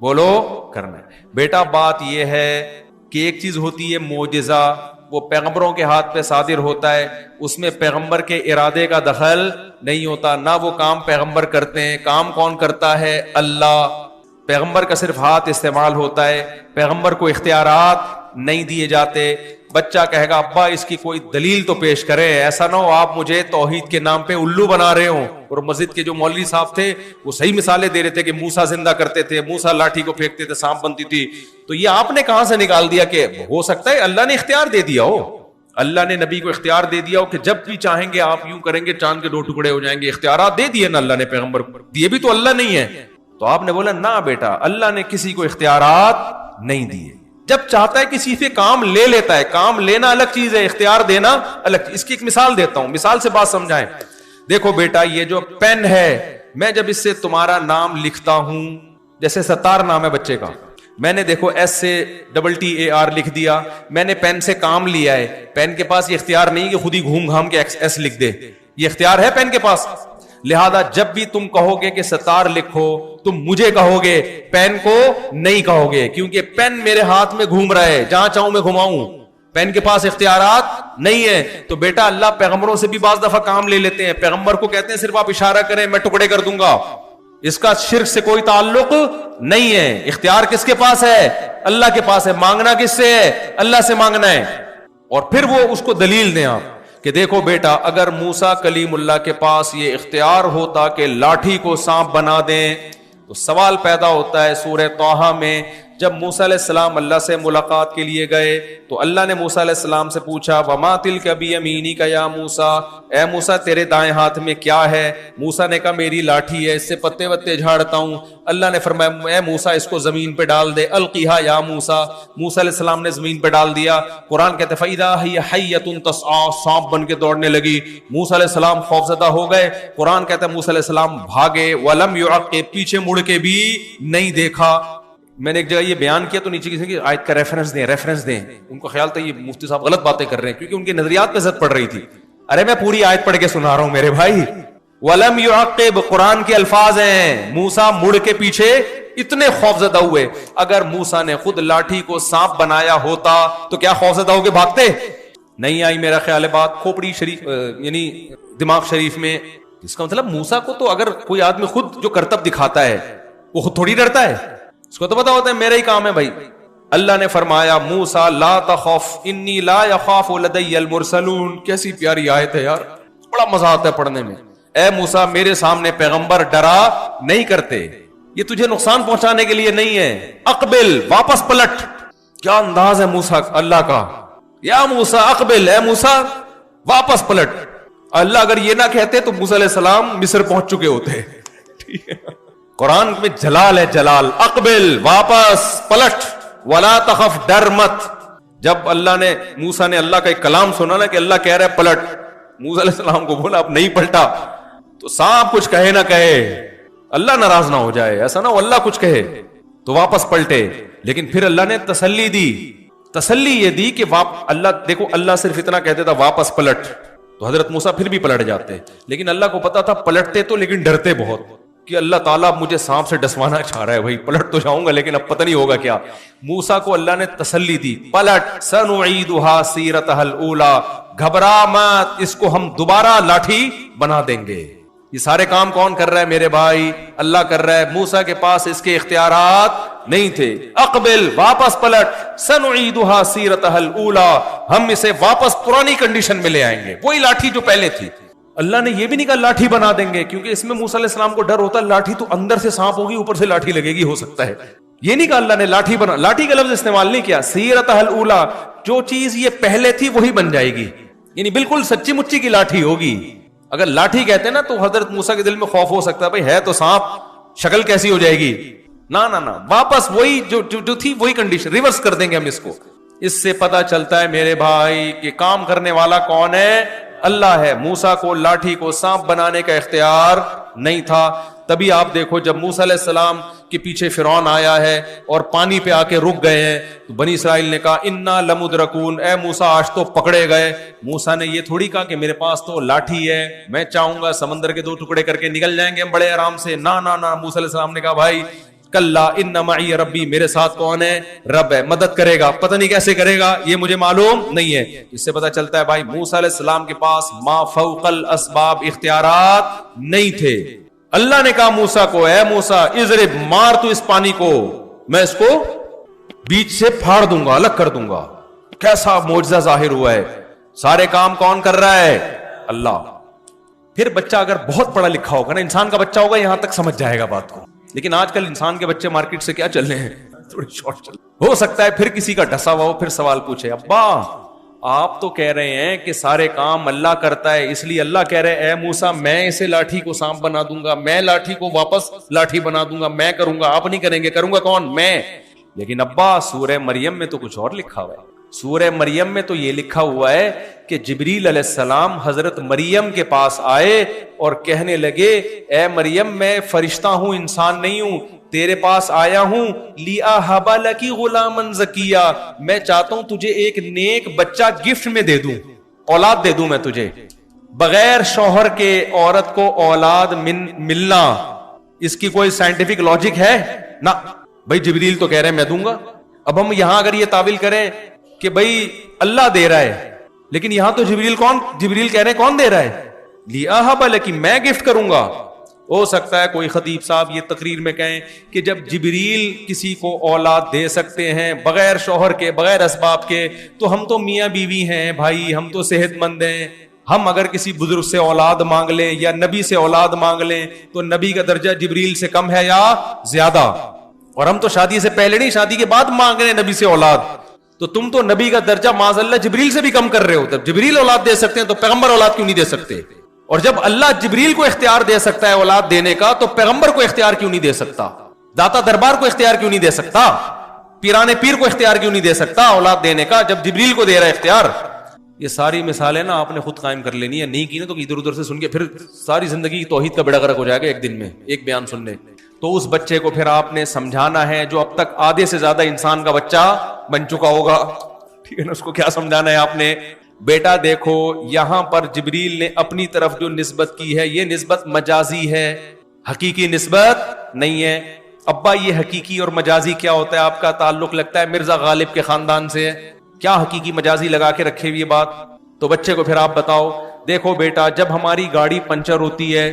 Speaker 2: بولو کرنا ہے. بیٹا بات یہ ہے کہ ایک چیز ہوتی ہے معجزہ، وہ پیغمبروں کے ہاتھ پہ صادر ہوتا ہے، اس میں پیغمبر کے ارادے کا دخل نہیں ہوتا. نہ وہ کام پیغمبر کرتے ہیں، کام کون کرتا ہے؟ اللہ. پیغمبر کا صرف ہاتھ استعمال ہوتا ہے، پیغمبر کو اختیارات نہیں دیے جاتے. بچہ کہے گا ابا اس کی کوئی دلیل تو پیش کرے، ایسا نہ ہو آپ مجھے توحید کے نام پہ الو بنا رہے ہوں. اور مسجد کے جو مولوی صاحب تھے وہ صحیح مثالیں دے رہے تھے کہ موسیٰ زندہ کرتے تھے، موسیٰ لاٹھی کو پھینکتے تھے سانپ بنتی تھی. تو یہ آپ نے کہاں سے نکال دیا کہ ہو سکتا ہے اللہ نے اختیار دے دیا ہو؟ اللہ نے نبی کو اختیار دے دیا ہو کہ جب بھی چاہیں گے آپ یوں کریں گے چاند کے 2 ٹکڑے ہو جائیں گے. اختیارات دے دیے نا اللہ نے پیغمبر کو، دیے بھی تو اللہ نہیں ہے. تو آپ نے بولا نہ بیٹا، اللہ نے کسی کو اختیارات نہیں دیے. جب چاہتا ہے کسی سے کام لے لیتا ہے. کام لینا الگ چیز ہے، اختیار دینا الگ چیز. اس کی ایک مثال دیتا ہوں، مثال سے بات سمجھائیں. دیکھو بیٹا یہ جو پین ہے، میں جب اس سے تمہارا نام لکھتا ہوں، جیسے ستار نام ہے بچے کا، میں نے دیکھو ایس سے TTAR لکھ دیا، میں نے پین سے کام لیا ہے. پین کے پاس یہ اختیار نہیں کہ خود ہی گھوم گھام کے ایس لکھ دے، یہ اختیار ہے پین کے پاس. لہذا جب بھی تم کہو گے کہ ستار لکھو تم مجھے کہو گے، پین کو نہیں کہو گے، کیونکہ پین میرے ہاتھ میں گھوم رہا ہے، جہاں چاہوں میں گھماؤں. پین کے پاس اختیارات نہیں ہے. تو بیٹا اللہ پیغمبروں سے بھی بعض دفعہ کام لے لیتے ہیں. پیغمبر کو کہتے ہیں صرف آپ اشارہ کریں میں ٹکڑے کر دوں گا. اس کا شرک سے کوئی تعلق نہیں ہے. اختیار کس کے پاس ہے؟ اللہ کے پاس ہے. مانگنا کس سے ہے؟ اللہ سے مانگنا ہے. اور پھر وہ اس کو دلیل دیں آپ کہ دیکھو بیٹا اگر موسیٰ کلیم اللہ کے پاس یہ اختیار ہوتا کہ لاٹھی کو سانپ بنا دیں، تو سوال پیدا ہوتا ہے سورہ طٰہٰ میں جب موسیٰ علیہ السلام اللہ سے ملاقات کے لیے گئے تو اللہ نے موسیٰ علیہ السلام سے پوچھا وَمَا تِلْكَ بِيَمِينِكَ يَا موسیٰ، اے موسیٰ تیرے دائیں ہاتھ میں کیا ہے؟ موسیٰ نے کہا میری لاٹھی ہے، اس سے پتے وتے جھاڑتا ہوں. اللہ نے فرمایا اے موسیٰ اس کو زمین پہ ڈال دے، القیہا یا موسیٰ. موسیٰ علیہ السلام نے زمین پہ ڈال دیا. قرآن کہتے ہیں فَإِذَا هِيَ حَيَّةٌ تَسْعَىٰ، سانپ بن کے دوڑنے لگی. موسیٰ علیہ السلام خوفزدہ ہو گئے. قرآن کہتا ہے موسیٰ علیہ السلام بھاگے، وَلَمْ يُعَقِّبْ، پیچھے مڑ کے بھی نہیں دیکھا. میں نے ایک جگہ یہ بیان کیا تو نیچے کسی کی آیت کا ریفرنس دیں. ان کو خیال تھا یہ مفتی صاحب غلط باتیں کر رہے ہیں کیونکہ ان کے نظریات پہ زد پڑ رہی تھی. ارے میں پوری آیت پڑھ کے سنا رہا ہوں میرے بھائی. وَلَمْ يُعَقِّبْ قرآن کے الفاظ ہیں. موسیٰ مڑ کے پیچھے اتنے خوفزدہ ہوئے. اگر موسیٰ نے خود لاٹھی کو سانپ بنایا ہوتا تو کیا خوفزدہ ہو کے بھاگتے؟ نہیں آئی میرا خیال ہے بات کھوپڑی شریف یعنی دماغ شریف میں. اس کا مطلب موسیٰ کو تو اگر کوئی آدمی خود جو کرتب دکھاتا ہے وہ خود تھوڑی ڈرتا ہے، اس کو تو پتا ہوتا ہے میرا ہی کام ہے بھائی. اللہ نے فرمایا موسیٰ لا تخف انی لا یخاف لدی المرسلون. کیسی پیاری آیت ہے یار، بڑا مزہ آتا ہے پڑھنے میں. اے موسیٰ میرے سامنے پیغمبر ڈرا نہیں کرتے. یہ تجھے نقصان پہنچانے کے لیے نہیں ہے. اقبل, واپس پلٹ. کیا انداز ہے موسیٰ اللہ کا. یا موسیٰ اقبل, اے موسیٰ واپس پلٹ. اللہ اگر یہ نہ کہتے تو موسیٰ علیہ السلام مصر پہنچ چکے ہوتے. قرآن میں جلال ہے, جلال. اقبل, واپس پلٹ. ولا تخف, ڈر مت. جب اللہ نے موسیٰ نے اللہ کا ایک کلام سنا نا کہ اللہ کہہ رہا ہے پلٹ, موسیٰ علیہ السلام کو بولا اب نہیں پلٹا تو سانپ کچھ کہے نہ کہے, اللہ ناراض نہ ہو جائے, ایسا نہ ہو اللہ کچھ کہے تو واپس پلٹے. لیکن پھر اللہ نے تسلی دی. تسلی یہ دی کہ اللہ دیکھو, اللہ صرف اتنا کہتے تھا واپس پلٹ تو حضرت موسیٰ پھر بھی پلٹ جاتے, لیکن اللہ کو پتا تھا پلٹتے تو لیکن ڈرتے بہت کہ اللہ تعالیٰ مجھے سانپ سے ڈسوانا چاہ رہا ہے, بھائی پلٹ تو جاؤں گا لیکن اب پتہ نہیں ہوگا کیا. موسیٰ کو اللہ نے تسلی دی, پلٹ, سنعیدھا سیرتھا الاولی, گھبرا مت, اس کو ہم دوبارہ لاٹھی بنا دیں گے. یہ سارے کام کون کر رہا ہے میرے بھائی؟ اللہ کر رہا ہے. موسیٰ کے پاس اس کے اختیارات نہیں تھے. اقبل, واپس پلٹ. سنعیدھا سیرتھا الاولی, ہم اسے واپس پرانی کنڈیشن میں لے آئیں گے, وہی لاٹھی جو پہلے تھی. اللہ نے یہ بھی نہیں کہا لاٹھی بنا دیں گے, کیونکہ اس میں موسیٰ علیہ السلام کو ڈر ہوتا ہے لاٹھی تو اندر سے سانپ ہوگی اوپر سے لاٹھی لگے گی, ہو سکتا ہے. یہ نہیں کہا اللہ نے لاٹھی بنا, لاٹھی کا لفظ استعمال نہیں کیا. سیرتھا الاولی, جو چیز یہ پہلے تھی وہی بن جائے گی, یعنی بالکل سچی مچی کی لاٹھی ہوگی. اگر لاٹھی کہتے ہیں نا تو حضرت موسیٰ کے دل میں خوف ہو سکتا ہے, بھائی ہے تو سانپ, شکل کیسی ہو جائے گی. نہ نہ نہ, واپس وہی جو تھی وہی کنڈیشن, ریورس کر دیں گے ہم اس کو. اس سے پتا چلتا ہے میرے بھائی کہ کام کرنے والا کون ہے؟ اللہ ہے. موسیٰ کو لاٹھی کو سانپ بنانے کا اختیار نہیں تھا. تبھی آپ دیکھو جب موسیٰ علیہ السلام کے پیچھے فرعون آیا ہے اور پانی پہ آ کے رک گئے ہیں تو بنی اسرائیل نے کہا انا لمدرکون, اے موسیٰ آج تو پکڑے گئے. موسیٰ نے یہ تھوڑی کہا کہ میرے پاس تو لاٹھی ہے, میں چاہوں گا سمندر کے 2 ٹکڑے کر کے نکل جائیں گے ہم بڑے آرام سے. نہ نہ نہ, موسیٰ علیہ السلام نے کہا بھائی کلا ان معی ربی, میرے ساتھ کون ہے؟ رب ہے, مدد کرے گا. پتہ نہیں کیسے کرے گا, یہ مجھے معلوم نہیں ہے. اس سے پتہ چلتا ہے بھائی موسیٰ علیہ السلام کے پاس ما فوق الاسباب اختیارات نہیں تھے. اللہ نے کہا موسیٰ کو, اے موسیٰ اضرب, مار تو اس پانی کو, میں اس کو بیچ سے پھاڑ دوں گا, الگ کر دوں گا. کیسا معجزہ ظاہر ہوا ہے. سارے کام کون کر رہا ہے؟ اللہ. پھر بچہ اگر بہت پڑھا لکھا ہوگا نا, انسان کا بچہ ہوگا, یہاں تک سمجھ جائے گا بات کو. لیکن آج کل انسان کے بچے مارکیٹ سے کیا چل رہے ہیں, تھوڑی شارٹ چل. ہو سکتا ہے پھر کسی کا ڈھسا ہوا ہو, پھر سوال پوچھے ابا آپ تو کہہ رہے ہیں کہ سارے کام اللہ کرتا ہے, اس لیے اللہ کہہ رہے اے موسیٰ میں اسے لاٹھی کو سانپ بنا دوں گا, میں لاٹھی کو واپس لاٹھی بنا دوں گا, میں کروں گا, آپ نہیں کریں گے. کروں گا کون؟ میں. لیکن ابا سورہ مریم میں تو کچھ اور لکھا ہوا ہے. سورہ مریم میں تو یہ لکھا ہوا ہے کہ جبریل علیہ السلام حضرت مریم کے پاس آئے اور کہنے لگے اے مریم میں فرشتہ ہوں, انسان نہیں ہوں, تیرے پاس آیا ہوں لِأَهَبَ لَكِ غُلَامًا زَكِيًّا, میں چاہتا ہوں تجھے ایک نیک بچہ گفٹ میں دے دوں, اولاد دے دوں میں تجھے. بغیر شوہر کے عورت کو اولاد ملنا, اس کی کوئی سائنٹیفک لاجک ہے؟ نہ. بھائی جبریل تو کہہ رہے ہیں میں دوں گا. اب ہم یہاں اگر یہ تعویل کریں کہ بھائی اللہ دے رہا ہے, لیکن یہاں تو جبریل کہہ رہے ہیں کون دے رہا ہے؟ لِأَهَبَ لَكِ, میں گفٹ کروں گا. ہو سکتا ہے کوئی خطیب صاحب یہ تقریر میں کہیں کہ جب جبریل کسی کو اولاد دے سکتے ہیں بغیر شوہر کے, بغیر اسباب کے, تو ہم تو میاں بیوی ہیں بھائی, ہم تو صحت مند ہیں, ہم اگر کسی بزرگ سے اولاد مانگ لیں یا نبی سے اولاد مانگ لیں تو نبی کا درجہ جبریل سے کم ہے یا زیادہ؟ اور ہم تو شادی سے پہلے نہیں, شادی کے بعد مانگ رہے ہیں نبی سے اولاد, تو تم تو نبی کا درجہ معاذ اللہ جبریل سے بھی کم کر رہے ہو. جب جبریل اولاد دے سکتے ہیں تو پیغمبر اولاد کیوں نہیں دے سکتے؟ اور جب اللہ جبریل کو اختیار دے سکتا ہے اولاد دینے کا تو پیغمبر کو اختیار کیوں نہیں دے سکتا؟ داتا دربار کو اختیار کیوں نہیں دے سکتا؟ پیرانے پیر کو اختیار کیوں نہیں دے سکتا اولاد دینے کا جب جبریل کو دے رہا ہے اختیار؟ یہ ساری مثالیں نا آپ نے خود قائم کر لینی ہے, نہیں کی نا تو ادھر ادھر سے سن کے پھر ساری زندگی توحید کا بیڑا غرق ہو جائے گا ایک دن میں ایک بیان سننے. تو اس بچے کو پھر آپ نے سمجھانا ہے جو اب تک آدھے سے زیادہ انسان کا بچہ بن چکا ہوگا, ٹھیک ہے نا, اس کو کیا سمجھانا ہے آپ نے؟ بیٹا دیکھو یہاں پر جبریل نے اپنی طرف جو نسبت کی ہے یہ نسبت مجازی ہے, حقیقی نسبت نہیں ہے. ابا یہ حقیقی اور مجازی کیا ہوتا ہے؟ آپ کا تعلق لگتا ہے مرزا غالب کے خاندان سے, کیا حقیقی مجازی لگا کے رکھے ہوئی بات؟ تو بچے کو پھر آپ بتاؤ دیکھو بیٹا جب ہماری گاڑی پنچر ہوتی ہے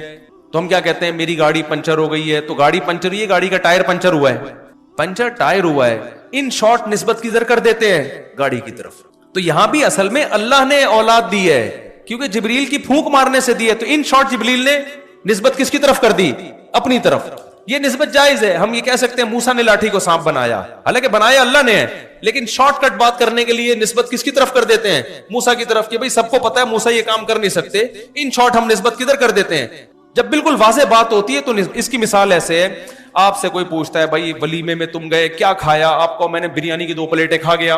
Speaker 2: تو ہم کیا کہتے ہیں؟ میری گاڑی پنچر ہو گئی ہے. تو گاڑی پنچر ہوئی ہے, گاڑی کا ٹائر پنچر ہوا ہے, پنچر ٹائر ہوا ہے, ان شارٹ نسبت کدھر کر دیتے ہیں؟ گاڑی کی طرف. تو یہاں بھی اصل میں اللہ نے اولاد دی ہے کیونکہ جبریل کی پھونک مارنے سے دی ہے, تو ان شارٹ جبریل نے نسبت کس کی طرف کر دی؟ اپنی طرف. یہ نسبت جائز ہے. ہم یہ کہہ سکتے ہیں موسیٰ نے لاٹھی کو سانپ بنایا, حالانکہ بنایا اللہ نے ہے, لیکن شارٹ کٹ بات کرنے کے لیے نسبت کس کی طرف کر دیتے ہیں؟ موسیٰ کی طرف, کہ بھئی سب کو پتا ہے موسیٰ یہ کام کر نہیں سکتے, ان شارٹ ہم نسبت کدھر کر دیتے ہیں. جب بالکل واضح بات ہوتی ہے تو اس کی مثال ایسے ہے, آپ سے کوئی پوچھتا ہے بھائی ولیمے میں تم گئے کیا کھایا, آپ کو میں نے بریانی کی 2 پلیٹیں کھا گیا.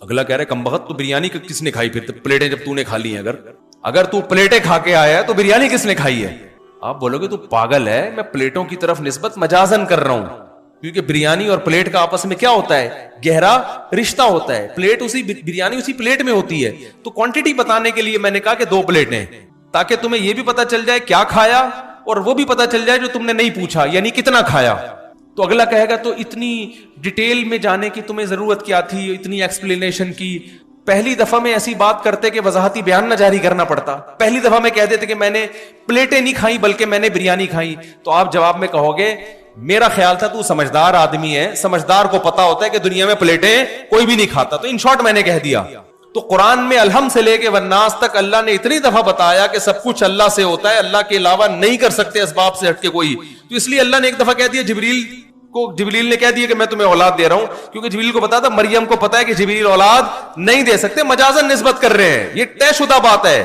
Speaker 2: اگلا کہہ رہے کمبخت تو بریانی کس نے کھائی پھر پلیٹیں جب تو نے کھا لی ہیں, اگر تو پلیٹیں کھا کے آیا ہے تو بریانی کس نے کھائی ہے؟ آپ بولو گے تو پاگل ہے, میں پلیٹوں کی طرف نسبت مجازن کر رہا ہوں, کیونکہ بریانی اور پلیٹ کا آپس میں کیا ہوتا ہے؟ گہرا رشتہ ہوتا ہے. پلیٹ اسی بریانی اسی پلیٹ میں ہوتی ہے, تو کوانٹٹی بتانے کے لیے میں نے کہا کہ 2 پلیٹیں, تاکہ تمہیں یہ بھی پتا چل جائے کیا کھایا اور وہ بھی پتا چل جائے جو تم نے نہیں پوچھا, یعنی کتنا کھایا. تو اگلا کہے گا تو اتنی ڈیٹیل میں جانے کی تمہیں ضرورت کیا تھی, اتنی ایکسپلینیشن کی, پہلی دفعہ میں ایسی بات کرتے کہ وضاحتی بیان نہ جاری کرنا پڑتا, پہلی دفعہ میں کہہ دیتے کہ میں نے پلیٹیں نہیں کھائی بلکہ میں نے بریانی کھائی. تو آپ جواب میں کہو گے میرا خیال تھا تو سمجھدار آدمی ہے, سمجھدار کو پتا ہوتا ہے کہ دنیا میں پلیٹیں کوئی بھی نہیں کھاتا, تو ان شارٹ میں نے کہہ دیا. تو قرآن میں الحم سے لے کے والناس تک اللہ نے اتنی دفعہ بتایا کہ سب کچھ اللہ سے ہوتا ہے, اللہ کے علاوہ نہیں کر سکتے اسباب سے ہٹ کے کوئی. تو اس لیے اللہ نے ایک دفعہ کہہ دیا جبریل نے کہہ دیا کہ میں تمہیں اولاد دے رہا ہوں, کیونکہ جبریل کو پتا تھا مریم کو پتا ہے کہ جبریل اولاد نہیں دے سکتے, مجازن نسبت کر رہے ہیں, یہ طے شدہ بات ہے.